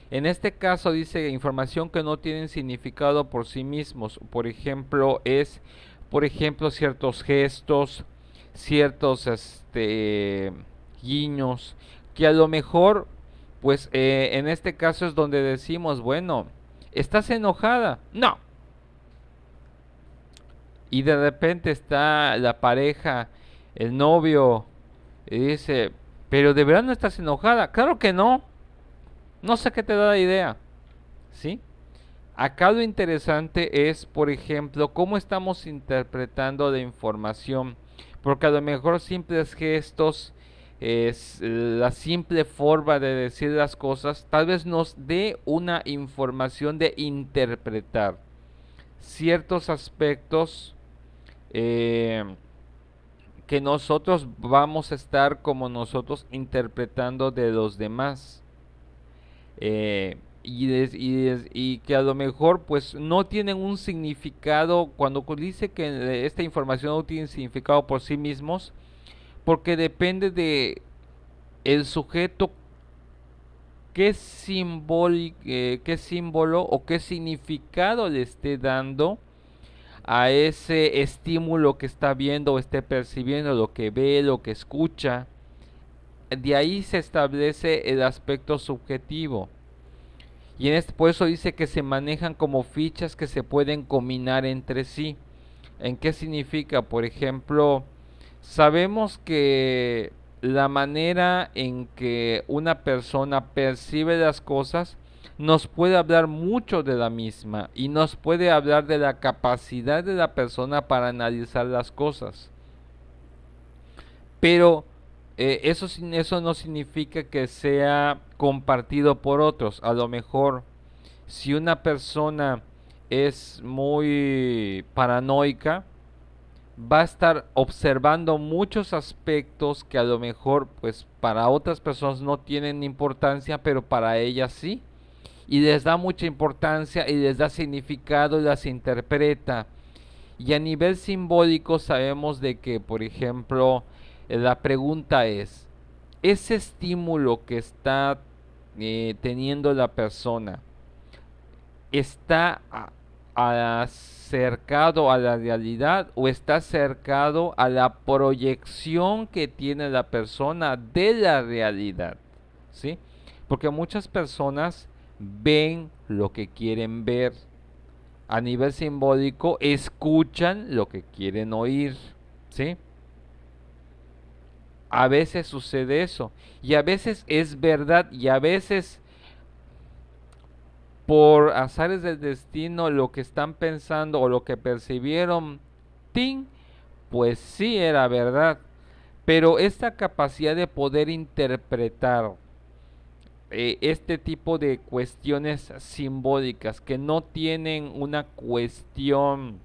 En este caso dice información que no tienen significado por sí mismos. Por ejemplo, ciertos gestos, ciertos guiños, que a lo mejor, pues en este caso es donde decimos, bueno, ¿estás enojada? No. y de repente está la pareja, el novio, y dice, pero de verdad no estás enojada. Claro que no, no sé qué te da la idea, ¿sí? Acá lo interesante es, por ejemplo, cómo estamos interpretando la información, porque a lo mejor simples gestos, es la simple forma de decir las cosas, tal vez nos dé una información de interpretar ciertos aspectos eh, que nosotros vamos a estar como nosotros interpretando de los demás. Y que a lo mejor pues no tienen un significado cuando dice que esta información no tiene significado por sí mismos, porque depende de el sujeto qué símbolo o qué significado le esté dando a ese estímulo que está viendo o esté percibiendo, lo que ve, lo que escucha. De ahí se establece el aspecto subjetivo. Y por eso dice que se manejan como fichas que se pueden combinar entre sí. ¿En qué significa? Por ejemplo, sabemos que la manera en que una persona percibe las cosas nos puede hablar mucho de la misma y nos puede hablar de la capacidad de la persona para analizar las cosas. Pero eso no significa que sea compartido por otros. A lo mejor si una persona es muy paranoica, va a estar observando muchos aspectos que a lo mejor pues para otras personas no tienen importancia, pero para ellas sí. Y les da mucha importancia y les da significado y las interpreta. Y a nivel simbólico sabemos de que, por ejemplo, la pregunta es, ese estímulo que está teniendo la persona, ¿está acercado a la realidad o está acercado a la proyección que tiene la persona de la realidad? ¿Sí? Porque muchas personas ven lo que quieren ver. A nivel simbólico, escuchan lo que quieren oír. ¿Sí? A veces sucede eso. Y a veces es verdad y a veces por azares del destino lo que están pensando o lo que percibieron, ¡ting!, pues sí era verdad. Pero esta capacidad de poder interpretar este tipo de cuestiones simbólicas que no tienen una cuestión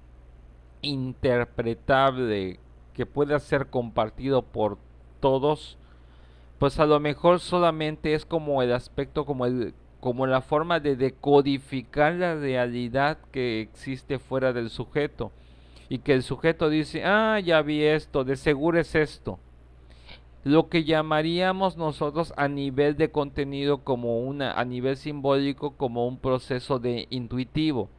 interpretable que pueda ser compartido por todos, pues a lo mejor solamente es como el aspecto, como la forma de decodificar la realidad que existe fuera del sujeto. Y que el sujeto dice, ah, ya vi esto, de seguro es esto. Lo que llamaríamos nosotros a nivel de contenido a nivel simbólico como un proceso de intuitivo.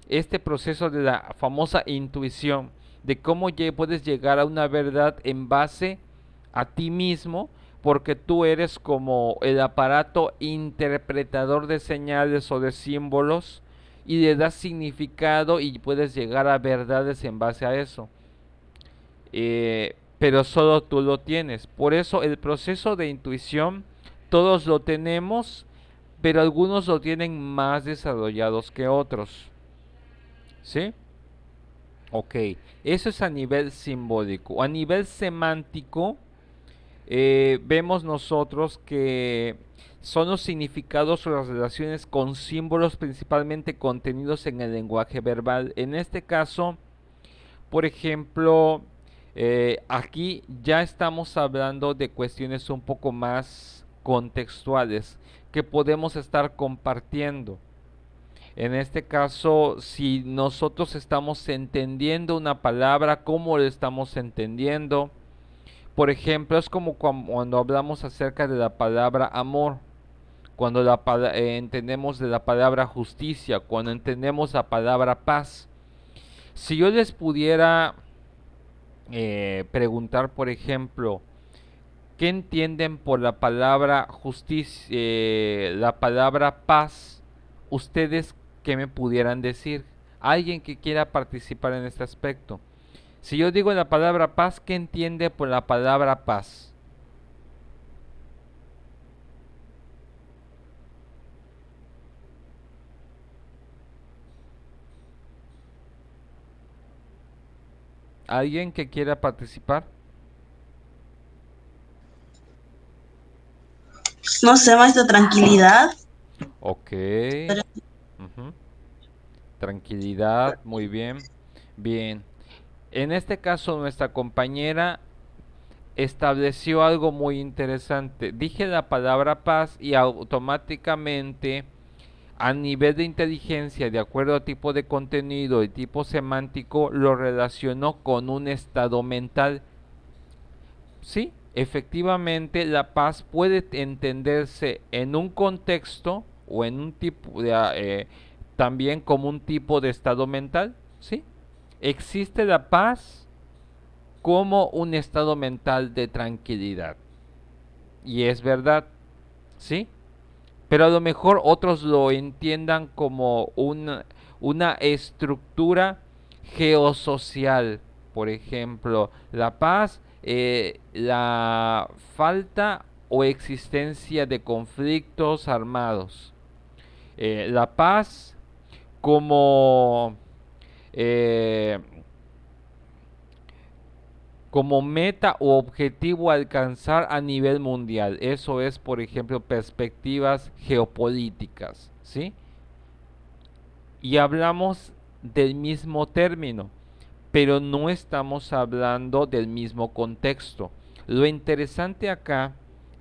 Este proceso de la famosa intuición, de cómo puedes llegar a una verdad en base a ti mismo, porque tú eres como el aparato interpretador de señales o de símbolos y le das significado y puedes llegar a verdades en base a eso. Pero solo tú lo tienes. Por eso el proceso de intuición todos lo tenemos, pero algunos lo tienen más desarrollados que otros. ¿Sí? Ok, eso es a nivel simbólico. A nivel semántico, vemos nosotros que son los significados o las relaciones con símbolos principalmente contenidos en el lenguaje verbal. En este caso, por ejemplo, aquí ya estamos hablando de cuestiones un poco más contextuales que podemos estar compartiendo. En este caso, si nosotros estamos entendiendo una palabra, ¿cómo lo estamos entendiendo? Por ejemplo, es como cuando hablamos acerca de la palabra amor, cuando entendemos de la palabra justicia, cuando entendemos la palabra paz. Si yo les pudiera preguntar, por ejemplo, ¿qué entienden por la palabra justicia, la palabra paz? ¿Ustedes qué me pudieran decir? Alguien que quiera participar en este aspecto. Si yo digo la palabra paz, ¿qué entiende por la palabra paz? ¿Alguien que quiera participar? No sé, maestro, tranquilidad. Ok. Ujú. Tranquilidad, muy bien. Bien. En este caso, nuestra compañera estableció algo muy interesante. Dije la palabra paz y automáticamente a nivel de inteligencia, de acuerdo a tipo de contenido y tipo semántico, lo relacionó con un estado mental. Sí, efectivamente la paz puede entenderse en un contexto o en un tipo de, también como un tipo de estado mental. Sí, existe la paz como un estado mental de tranquilidad. Y es verdad, ¿sí? Pero a lo mejor otros lo entiendan como una estructura geosocial. Por ejemplo, la paz, la falta o existencia de conflictos armados. La paz como eh, como meta o objetivo a alcanzar a nivel mundial. Eso es, por ejemplo, perspectivas geopolíticas, ¿sí? Y hablamos del mismo término, pero no estamos hablando del mismo contexto. Lo interesante acá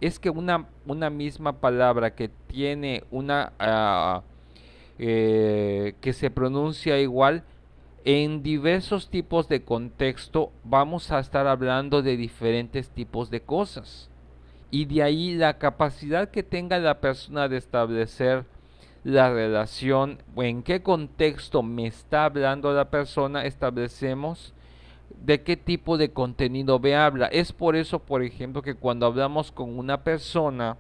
es que una misma palabra que tiene que se pronuncia igual, en diversos tipos de contexto vamos a estar hablando de diferentes tipos de cosas. Y de ahí la capacidad que tenga la persona de establecer la relación o en qué contexto me está hablando la persona, establecemos de qué tipo de contenido me habla. Es por eso, por ejemplo, que cuando hablamos con una persona,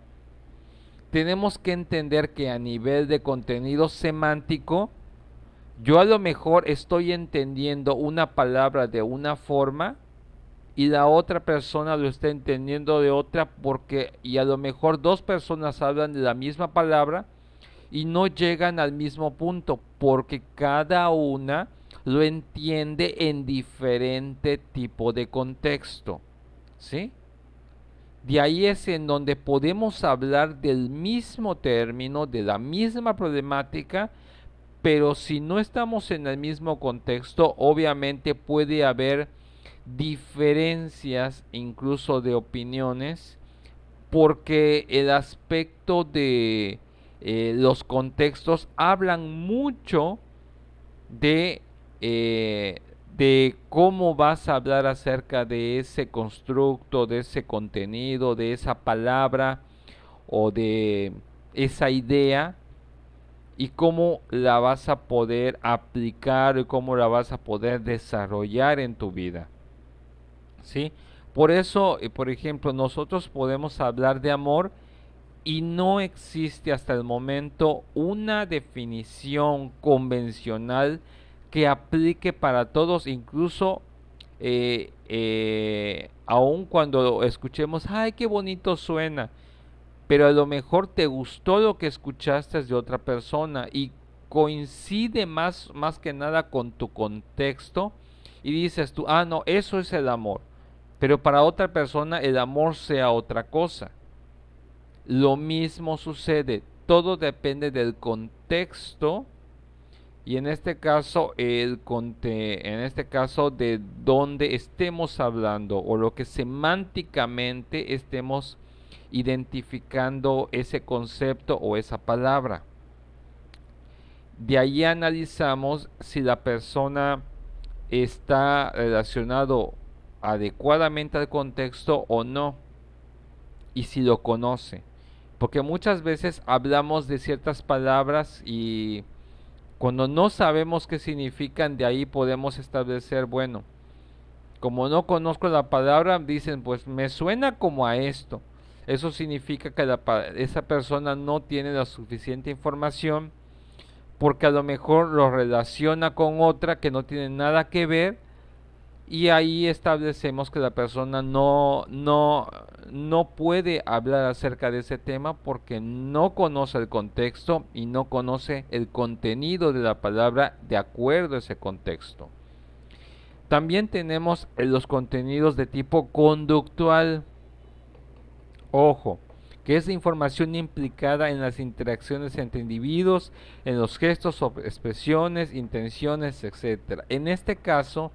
tenemos que entender que a nivel de contenido semántico, yo a lo mejor estoy entendiendo una palabra de una forma y la otra persona lo está entendiendo de otra porque y a lo mejor dos personas hablan de la misma palabra y no llegan al mismo punto porque cada una lo entiende en diferente tipo de contexto, ¿sí? De ahí es en donde podemos hablar del mismo término, de la misma problemática, pero si no estamos en el mismo contexto, obviamente puede haber diferencias incluso de opiniones, porque el aspecto de los contextos hablan mucho de, eh, de cómo vas a hablar acerca de ese constructo, de ese contenido, de esa palabra o de esa idea y cómo la vas a poder aplicar y cómo la vas a poder desarrollar en tu vida. ¿Sí? Por eso, por ejemplo, nosotros podemos hablar de amor y no existe hasta el momento una definición convencional que aplique para todos, incluso aun cuando escuchemos, ay, qué bonito suena, pero a lo mejor te gustó lo que escuchaste de otra persona y coincide más que nada con tu contexto y dices tú, ah, no, eso es el amor, pero para otra persona el amor sea otra cosa. Lo mismo sucede, todo depende del contexto y en este caso en este caso de dónde estemos hablando o lo que semánticamente estemos identificando ese concepto o esa palabra. De ahí analizamos si la persona está relacionado adecuadamente al contexto o no y si lo conoce. Porque muchas veces hablamos de ciertas palabras y cuando no sabemos qué significan, de ahí podemos establecer, bueno, como no conozco la palabra, dicen, pues me suena como a esto. Eso significa que esa persona no tiene la suficiente información porque a lo mejor lo relaciona con otra que no tiene nada que ver y ahí establecemos que la persona no puede hablar acerca de ese tema porque no conoce el contexto y no conoce el contenido de la palabra de acuerdo a ese contexto. También tenemos los contenidos de tipo conductual. Ojo, que es la información implicada en las interacciones entre individuos, en los gestos o expresiones, intenciones, etc. En este caso,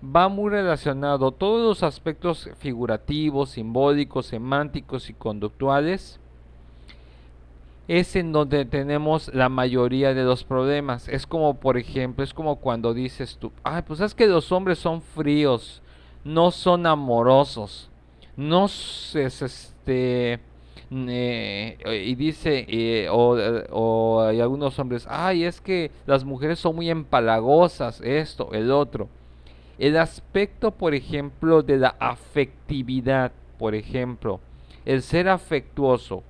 va muy relacionado todos los aspectos figurativos, simbólicos, semánticos y conductuales. Es en donde tenemos la mayoría de los problemas. Es como, por ejemplo, es como cuando dices tú, ay, pues es que los hombres son fríos, no son amorosos, no es y dice, o hay algunos hombres, ay, es que las mujeres son muy empalagosas, esto, el otro. El aspecto, por ejemplo, de la afectividad, por ejemplo, el ser afectuoso,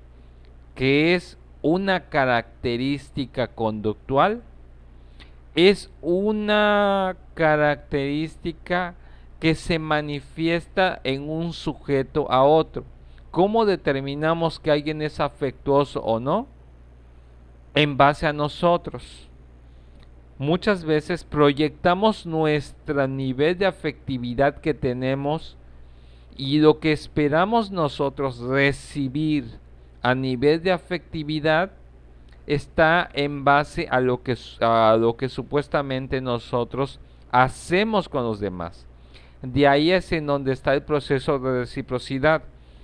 que es una característica conductual, es una característica que se manifiesta en un sujeto a otro. ¿Cómo determinamos que alguien es afectuoso o no? En base a nosotros. Muchas veces proyectamos nuestro nivel de afectividad que tenemos y lo que esperamos nosotros recibir a nivel de afectividad está en base a lo que supuestamente nosotros hacemos con los demás. De ahí es en donde está el proceso de reciprocidad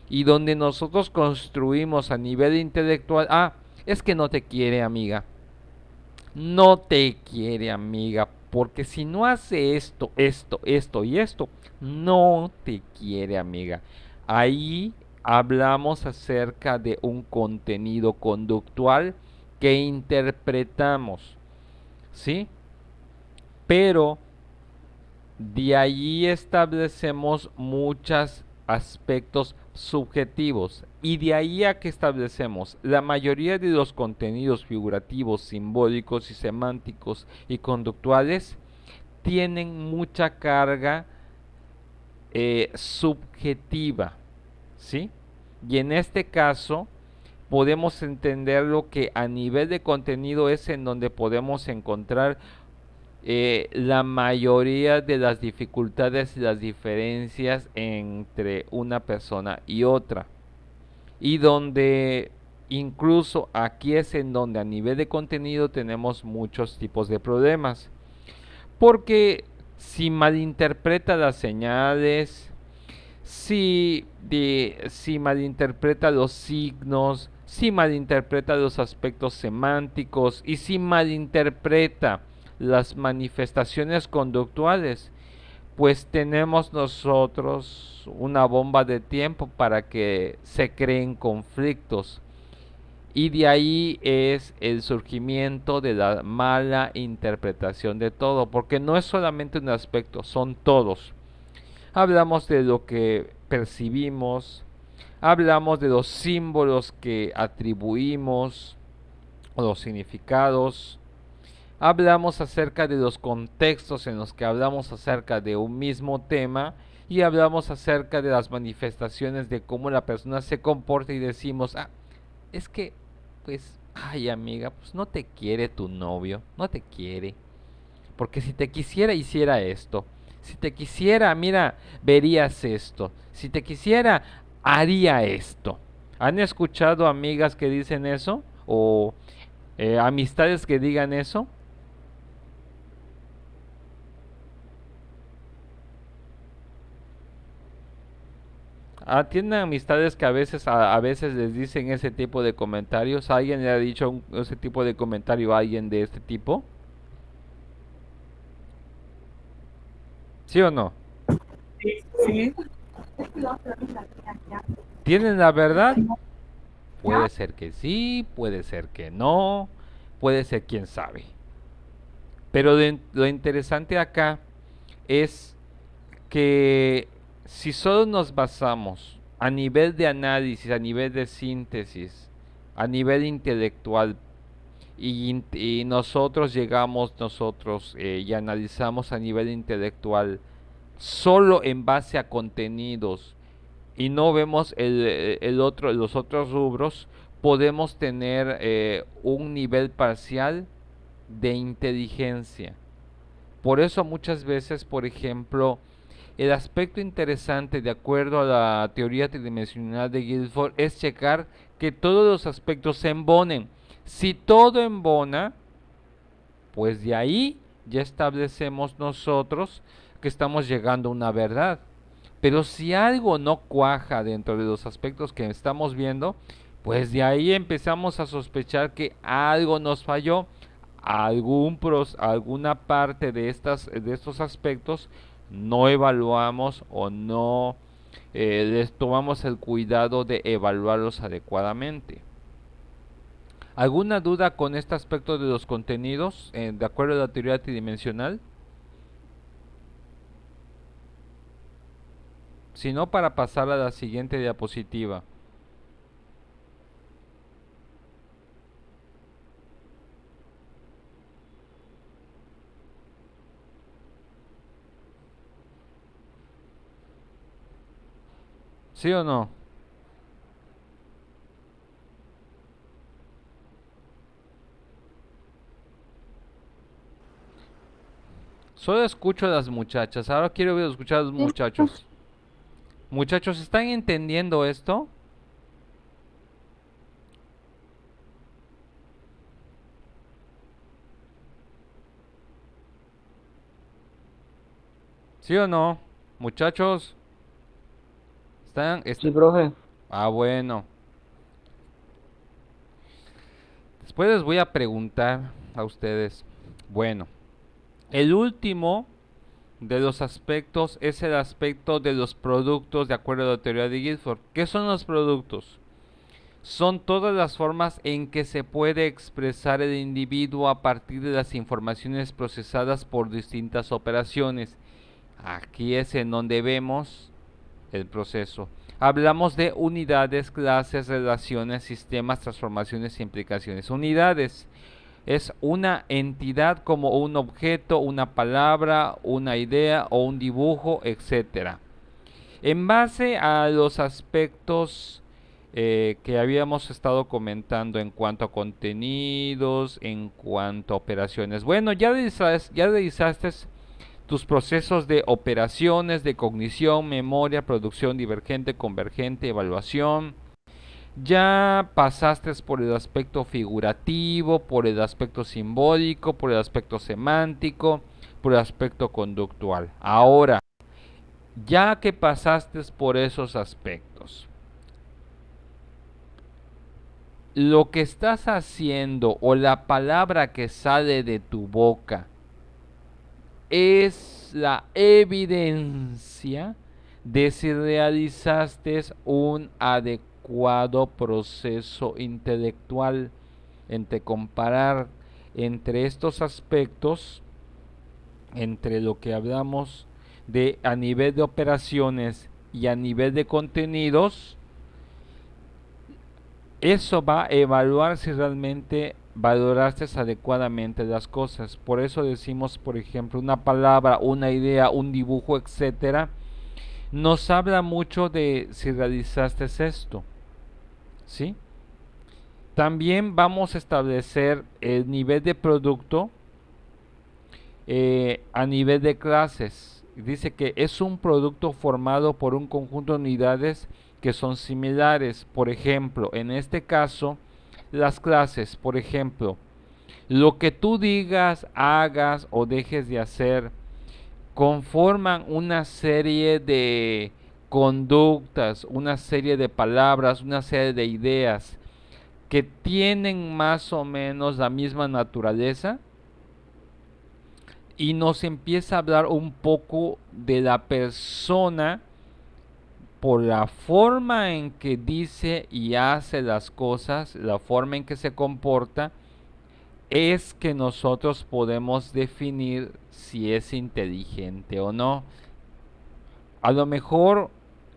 y donde nosotros construimos a nivel intelectual, es que no te quiere, amiga. No te quiere, amiga, porque si no hace esto, esto y esto, no te quiere, amiga. Ahí hablamos acerca de un contenido conductual que interpretamos, ¿sí? Pero de ahí establecemos muchos aspectos subjetivos y de ahí a que establecemos la mayoría de los contenidos figurativos, simbólicos y semánticos y conductuales tienen mucha carga subjetiva, ¿sí? Y en este caso podemos entender lo que a nivel de contenido es en donde podemos encontrar la mayoría de las dificultades y las diferencias entre una persona y otra. Y donde incluso aquí es en donde a nivel de contenido tenemos muchos tipos de problemas. Porque si malinterpreta las señales, si malinterpreta los signos, si malinterpreta los aspectos semánticos y si malinterpreta las manifestaciones conductuales, pues tenemos nosotros una bomba de tiempo para que se creen conflictos. Y de ahí es el surgimiento de la mala interpretación de todo, porque no es solamente un aspecto, son todos. Hablamos de lo que percibimos, hablamos de los símbolos que atribuimos, o los significados, hablamos acerca de los contextos en los que hablamos acerca de un mismo tema y hablamos acerca de las manifestaciones de cómo la persona se comporta y decimos, es que, pues, ay amiga, pues no te quiere tu novio, no te quiere. Porque si te quisiera, hiciera esto. Si te quisiera, mira, verías esto. Si te quisiera, haría esto. ¿Han escuchado amigas que dicen eso? ¿O amistades que digan eso? ¿Tienen amistades que a veces les dicen ese tipo de comentarios? ¿Alguien le ha dicho ese tipo de comentario a alguien de este tipo? ¿Sí o no? Sí. ¿Tienen la verdad? Puede ser que sí, puede ser que no, puede ser quién sabe. Pero lo interesante acá es que si solo nos basamos a nivel de análisis, a nivel de síntesis, a nivel intelectual, y nosotros llegamos y analizamos a nivel intelectual solo en base a contenidos y no vemos los otros rubros, podemos tener un nivel parcial de inteligencia. Por eso muchas veces, por ejemplo, el aspecto interesante de acuerdo a la teoría tridimensional de Guilford es checar que todos los aspectos se embonen. Si todo embona, pues de ahí ya establecemos nosotros que estamos llegando a una verdad. Pero si algo no cuaja dentro de los aspectos que estamos viendo, pues de ahí empezamos a sospechar que algo nos falló, alguna parte de estos aspectos no evaluamos o no les tomamos el cuidado de evaluarlos adecuadamente. ¿Alguna duda con este aspecto de los contenidos de acuerdo a la teoría tridimensional? Si no, para pasar a la siguiente diapositiva. ¿Sí o no? Solo escucho a las muchachas. Ahora quiero escuchar a los muchachos. Muchachos, ¿están entendiendo esto? ¿Sí o no? Muchachos, Sí, profe. Ah, bueno. Después les voy a preguntar a ustedes. Bueno, el último de los aspectos es el aspecto de los productos de acuerdo a la teoría de Guilford. ¿Qué son los productos? Son todas las formas en que se puede expresar el individuo a partir de las informaciones procesadas por distintas operaciones. Aquí es en donde vemos el proceso. Hablamos de unidades, clases, relaciones, sistemas, transformaciones e implicaciones. Unidades es una entidad como un objeto, una palabra, una idea o un dibujo, etcétera. En base a los aspectos que habíamos estado comentando en cuanto a contenidos, en cuanto a operaciones. Bueno, ya realizaste tus procesos de operaciones, de cognición, memoria, producción divergente, convergente, evaluación. Ya pasaste por el aspecto figurativo, por el aspecto simbólico, por el aspecto semántico, por el aspecto conductual. Ahora, ya que pasaste por esos aspectos, lo que estás haciendo o la palabra que sale de tu boca es la evidencia de si realizaste un adecuado proceso intelectual entre comparar entre estos aspectos, entre lo que hablamos de a nivel de operaciones y a nivel de contenidos. Eso va a evaluar si realmente valoraste adecuadamente las cosas. Por eso decimos, por ejemplo, una palabra, una idea, un dibujo, etcétera, nos habla mucho de si realizaste esto, ¿sí? También vamos a establecer el nivel de producto a nivel de clases. Dice que es un producto formado por un conjunto de unidades que son similares. Por ejemplo, en este caso, las clases, por ejemplo, lo que tú digas, hagas o dejes de hacer, conforman una serie de conductas, una serie de palabras, una serie de ideas que tienen más o menos la misma naturaleza y nos empieza a hablar un poco de la persona por la forma en que dice y hace las cosas, la forma en que se comporta, es que nosotros podemos definir si es inteligente o no. A lo mejor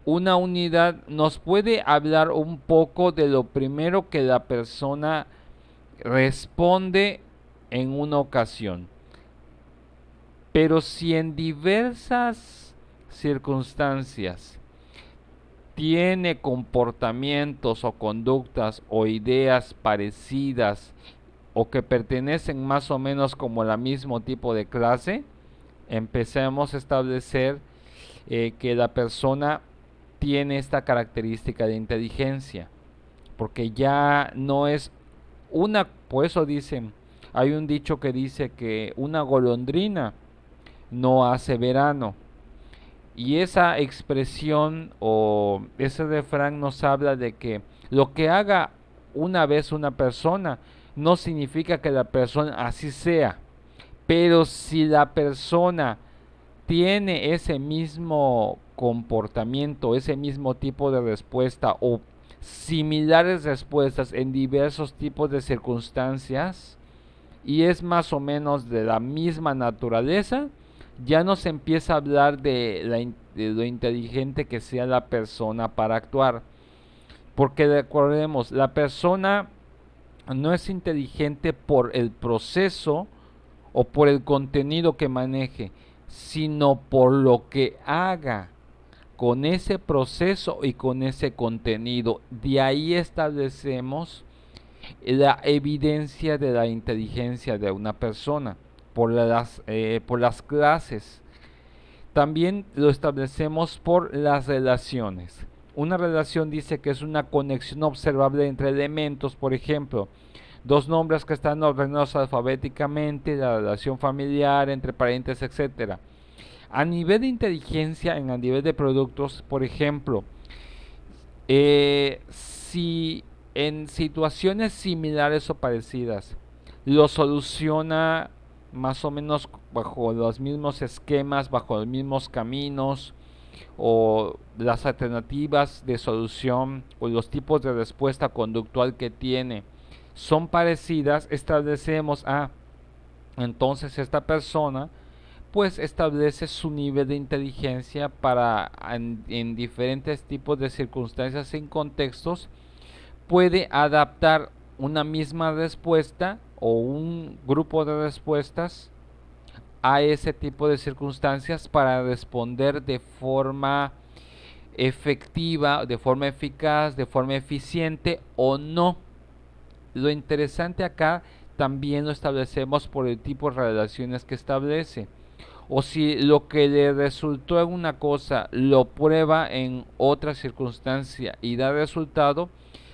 una unidad nos puede hablar un poco de lo primero que la persona responde en una ocasión. Pero si en diversas circunstancias tiene comportamientos o conductas o ideas parecidas o que pertenecen más o menos como al mismo tipo de clase, empecemos a establecer que la persona tiene esta característica de inteligencia, porque ya no es una, por eso dicen, hay un dicho que dice que una golondrina no hace verano. Y esa expresión o ese refrán nos habla de que lo que haga una vez una persona no significa que la persona así sea. Pero si la persona tiene ese mismo comportamiento, ese mismo tipo de respuesta o similares respuestas en diversos tipos de circunstancias y es más o menos de la misma naturaleza, ya nos empieza a hablar de lo inteligente que sea la persona para actuar. Porque recordemos, la persona no es inteligente por el proceso o por el contenido que maneje, sino por lo que haga con ese proceso y con ese contenido. De ahí establecemos la evidencia de la inteligencia de una persona por las clases. También lo establecemos por las relaciones. Una relación dice que es una conexión observable entre elementos, por ejemplo, dos nombres que están ordenados alfabéticamente, la relación familiar, entre parientes, etcétera. A nivel de inteligencia, a nivel de productos, por ejemplo, si en situaciones similares o parecidas lo soluciona más o menos bajo los mismos esquemas, bajo los mismos caminos, o las alternativas de solución o los tipos de respuesta conductual que tiene son parecidas, establecemos entonces esta persona pues establece su nivel de inteligencia para en diferentes tipos de circunstancias y contextos puede adaptar una misma respuesta o un grupo de respuestas a ese tipo de circunstancias para responder de forma efectiva, de forma eficaz, de forma eficiente o no. Lo interesante acá también lo establecemos por el tipo de relaciones que establece. O si lo que le resultó en una cosa lo prueba en otra circunstancia y da resultado,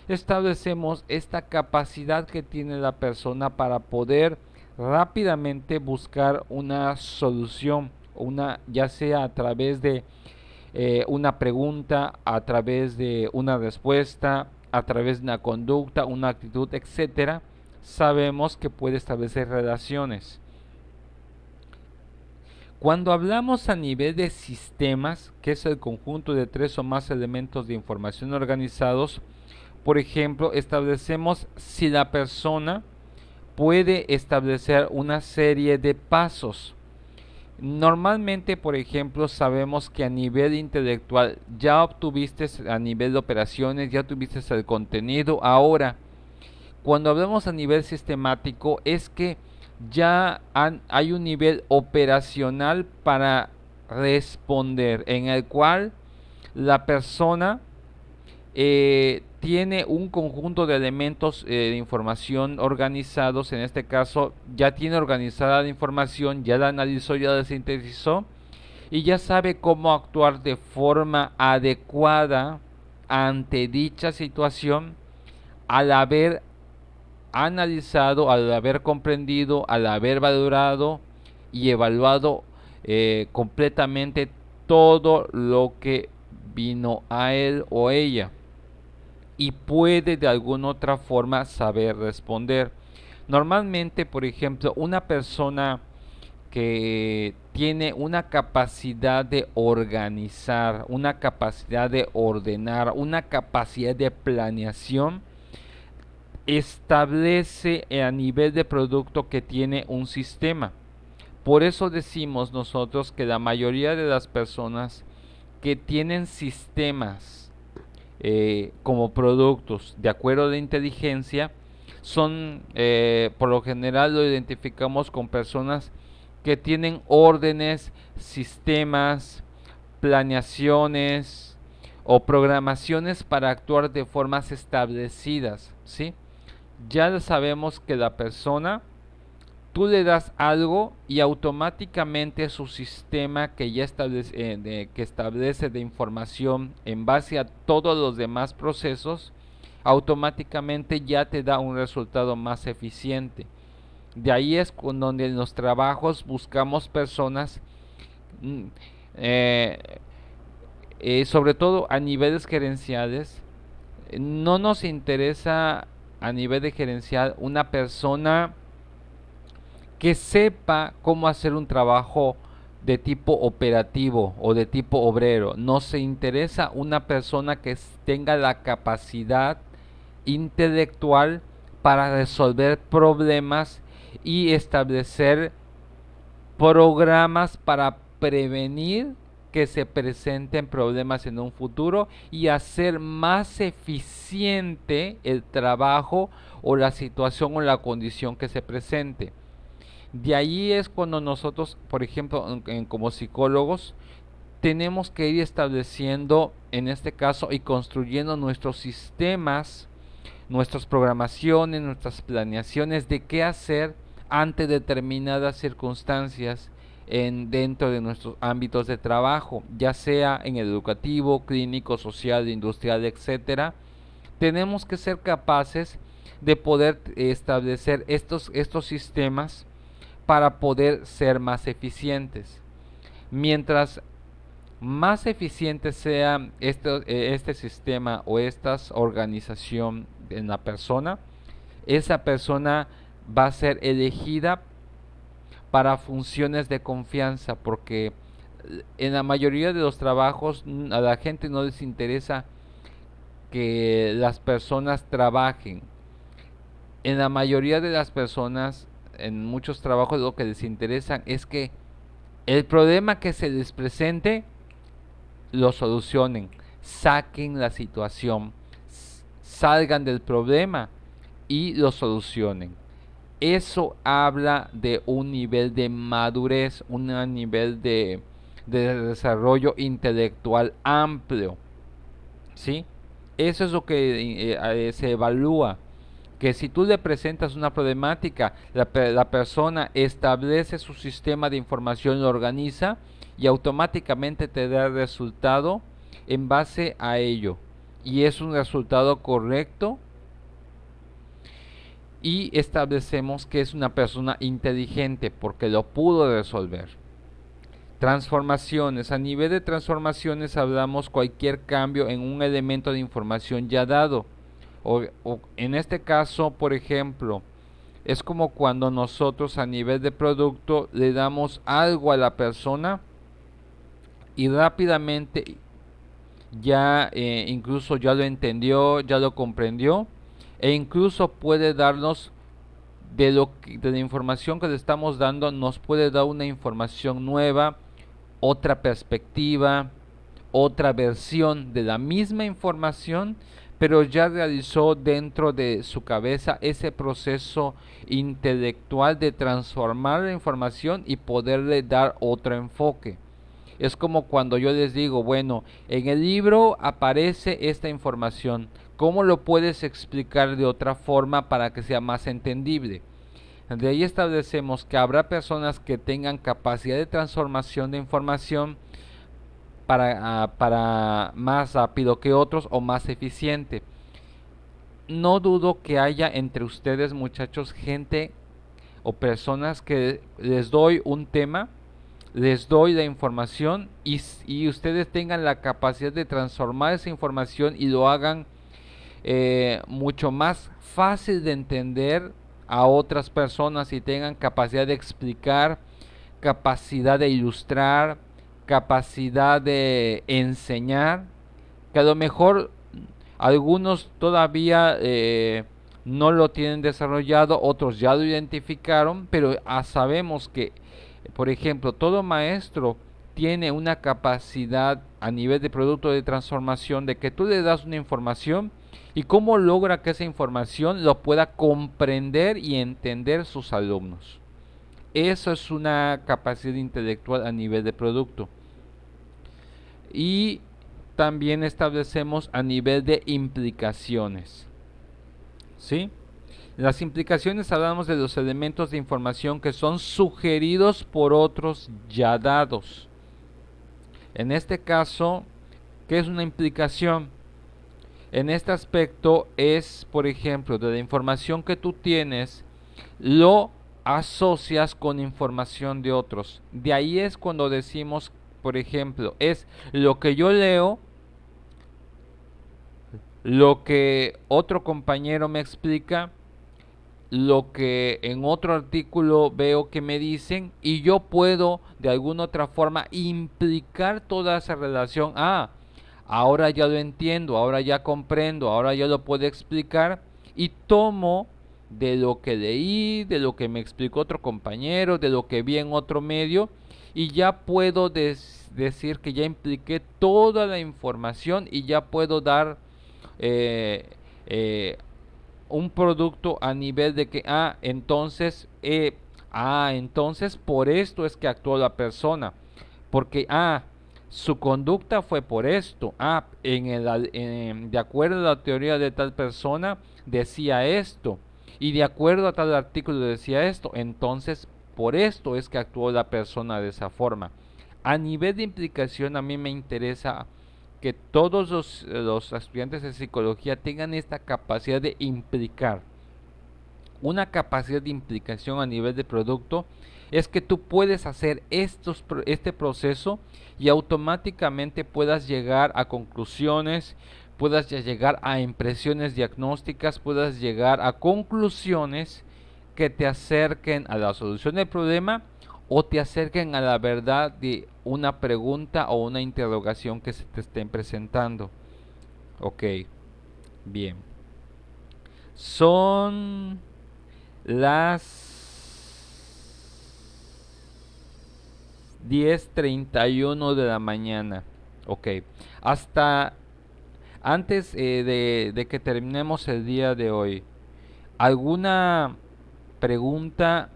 establecemos esta capacidad que tiene la persona para poder rápidamente buscar una solución, ya sea a través de una pregunta, a través de una respuesta, a través de una conducta, una actitud, etcétera. Sabemos que puede establecer relaciones. Cuando hablamos a nivel de sistemas, que es el conjunto de 3 o más elementos de información organizados, por ejemplo, establecemos si la persona puede establecer una serie de pasos. Normalmente, por ejemplo, sabemos que a nivel intelectual ya obtuviste a nivel de operaciones, ya tuviste el contenido. Ahora, cuando hablamos a nivel sistemático, es que ya hay un nivel operacional para responder, en el cual la persona tiene un conjunto de elementos de información organizados. En este caso ya tiene organizada la información, ya la analizó, ya la sintetizó y ya sabe cómo actuar de forma adecuada ante dicha situación al haber analizado, al haber comprendido, al haber valorado y evaluado completamente todo lo que vino a él o ella, y puede de alguna otra forma saber responder. Normalmente, por ejemplo, una persona que tiene una capacidad de organizar, una capacidad de ordenar, una capacidad de planeación, establece a nivel de producto que tiene un sistema. Por eso decimos nosotros que la mayoría de las personas que tienen sistemas como productos de acuerdo de inteligencia son por lo general lo identificamos con personas que tienen órdenes, sistemas, planeaciones o programaciones para actuar de formas establecidas, ¿sí? Ya sabemos que la persona, tú le das algo y automáticamente su sistema que ya que establece de información en base a todos los demás procesos, automáticamente ya te da un resultado más eficiente. De ahí es donde en los trabajos buscamos personas, mm, eh, sobre todo a niveles gerenciales. No nos interesa a nivel de gerencial una persona que sepa cómo hacer un trabajo de tipo operativo o de tipo obrero. Nos interesa una persona que tenga la capacidad intelectual para resolver problemas y establecer programas para prevenir que se presenten problemas en un futuro y hacer más eficiente el trabajo o la situación o la condición que se presente. De ahí es cuando nosotros, por ejemplo, como psicólogos, tenemos que ir estableciendo, en este caso, y construyendo nuestros sistemas, nuestras programaciones, nuestras planeaciones de qué hacer ante determinadas circunstancias dentro de nuestros ámbitos de trabajo, ya sea en el educativo, clínico, social, industrial, etcétera. Tenemos que ser capaces de poder establecer estos sistemas para poder ser más eficientes. Mientras más eficiente sea este sistema o esta organización en la persona, esa persona va a ser elegida para funciones de confianza, porque en la mayoría de los trabajos a la gente no les interesa que las personas trabajen. En la mayoría de las personas, en muchos trabajos, lo que les interesa es que el problema que se les presente lo solucionen, saquen la situación, salgan del problema y lo solucionen. Eso habla de un nivel de madurez, un nivel de desarrollo intelectual amplio, ¿sí? Eso es lo que se evalúa. Que si tú le presentas una problemática, la persona establece su sistema de información, lo organiza y automáticamente te da el resultado en base a ello. Y es un resultado correcto y establecemos que es una persona inteligente porque lo pudo resolver. Transformaciones. A nivel de transformaciones hablamos cualquier cambio en un elemento de información ya dado. O en este caso, por ejemplo, es como cuando nosotros a nivel de producto le damos algo a la persona y rápidamente ya incluso ya lo entendió, ya lo comprendió e incluso puede darnos de la información que le estamos dando, nos puede dar una información nueva, otra perspectiva, otra versión de la misma información, pero ya realizó dentro de su cabeza ese proceso intelectual de transformar la información y poderle dar otro enfoque. Es como cuando yo les digo, bueno, en el libro aparece esta información, ¿cómo lo puedes explicar de otra forma para que sea más entendible? De ahí establecemos que habrá personas que tengan capacidad de transformación de información para más rápido que otros o más eficiente. No dudo que haya entre ustedes, muchachos, gente o personas que les doy un tema, les doy la información y ustedes tengan la capacidad de transformar esa información y lo hagan mucho más fácil de entender a otras personas y tengan capacidad de explicar, capacidad de ilustrar, capacidad de enseñar, que a lo mejor algunos todavía no lo tienen desarrollado, otros ya lo identificaron, pero sabemos que, por ejemplo, todo maestro tiene una capacidad a nivel de producto de transformación de que tú le das una información y cómo logra que esa información lo pueda comprender y entender sus alumnos. Eso es una capacidad intelectual a nivel de producto. y también establecemos a nivel de implicaciones. ¿Sí? Las implicaciones hablamos de los elementos de información que son sugeridos por otros ya dados. En este caso, ¿qué es una implicación? En este aspecto es, por ejemplo, de la información que tú tienes, lo asocias con información de otros. De ahí es cuando decimos, por ejemplo, es lo que yo leo, lo que otro compañero me explica, lo que en otro artículo veo que me dicen, y yo puedo de alguna otra forma implicar toda esa relación. Ahora ya lo entiendo, ahora ya comprendo, ahora ya lo puedo explicar, y tomo de lo que leí, de lo que me explicó otro compañero, de lo que vi en otro medio, y ya puedo decir que ya impliqué toda la información y ya puedo dar eh, eh, un producto a nivel de que, entonces por esto es que actuó la persona, porque, su conducta fue por esto, de acuerdo a la teoría de tal persona, decía esto, y de acuerdo a tal artículo decía esto, entonces por esto es que actuó la persona de esa forma. A nivel de implicación, a mí me interesa que todos los estudiantes de psicología tengan esta capacidad de implicar. Una capacidad de implicación a nivel de producto es que tú puedes hacer este proceso y automáticamente puedas llegar a conclusiones, puedas llegar a impresiones diagnósticas, puedas llegar a conclusiones que te acerquen a la solución del problema o te acerquen a la verdad de una pregunta o una interrogación que se te estén presentando. Ok, bien. Son las 10:31 de la mañana. Ok, hasta antes de que terminemos el día de hoy, ¿alguna pregunta,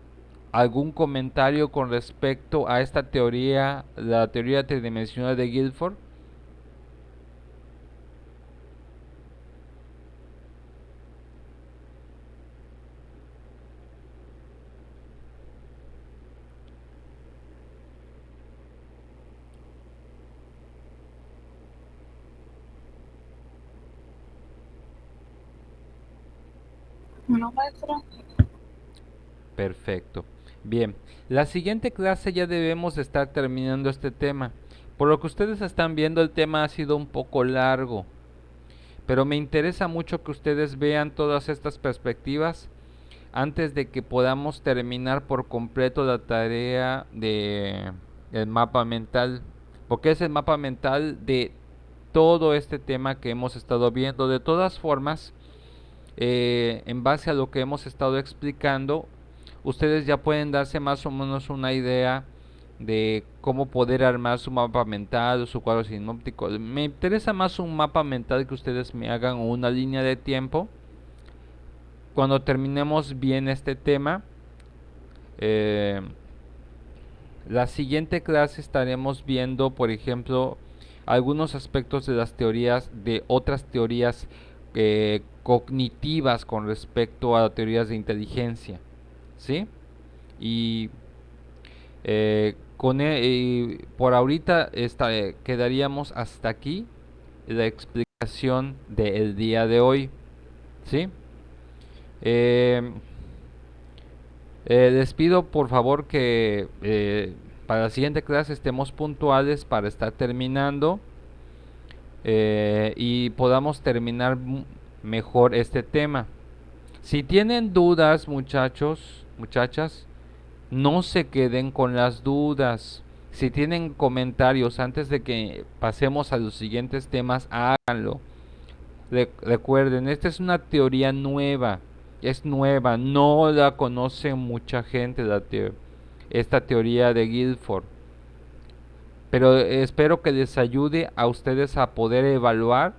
algún comentario con respecto a esta teoría, la teoría tridimensional de Guilford? No, maestro. Perfecto. Bien, la siguiente clase ya debemos de estar terminando este tema. Por lo que ustedes están viendo, el tema ha sido un poco largo, pero me interesa mucho que ustedes vean todas estas perspectivas antes de que podamos terminar por completo la tarea de el mapa mental, porque es el mapa mental de todo este tema que hemos estado viendo. De todas formas, en base a lo que hemos estado explicando, ustedes ya pueden darse más o menos una idea de cómo poder armar su mapa mental o su cuadro sinóptico. Me interesa más un mapa mental que ustedes me hagan una línea de tiempo. Cuando terminemos bien este tema, eh, la siguiente clase estaremos viendo, por ejemplo, algunos aspectos de las teorías, de otras teorías cognitivas con respecto a teorías de inteligencia, ¿sí? Y por ahorita quedaríamos hasta aquí la explicación del día de hoy, ¿sí? Eh, Les pido por favor que para la siguiente clase estemos puntuales para estar terminando y podamos terminar mejor este tema. Si tienen dudas, muchachos, muchachas, no se queden con las dudas. Si tienen comentarios antes de que pasemos a los siguientes temas, háganlo. Recuerden, esta es una teoría nueva, es nueva, no la conoce mucha gente, esta teoría de Guilford. Pero espero que les ayude a ustedes a poder evaluar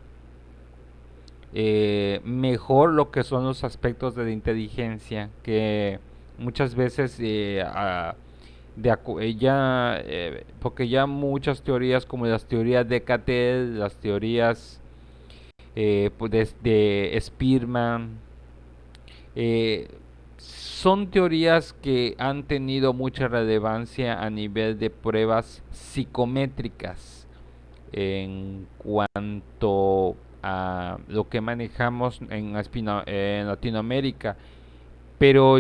mejor lo que son los aspectos de la inteligencia, que muchas veces porque ya muchas teorías como las teorías de Cattell, las teorías pues de Spearman, eh, son teorías que han tenido mucha relevancia a nivel de pruebas psicométricas en cuanto a lo que manejamos en Latinoamérica, pero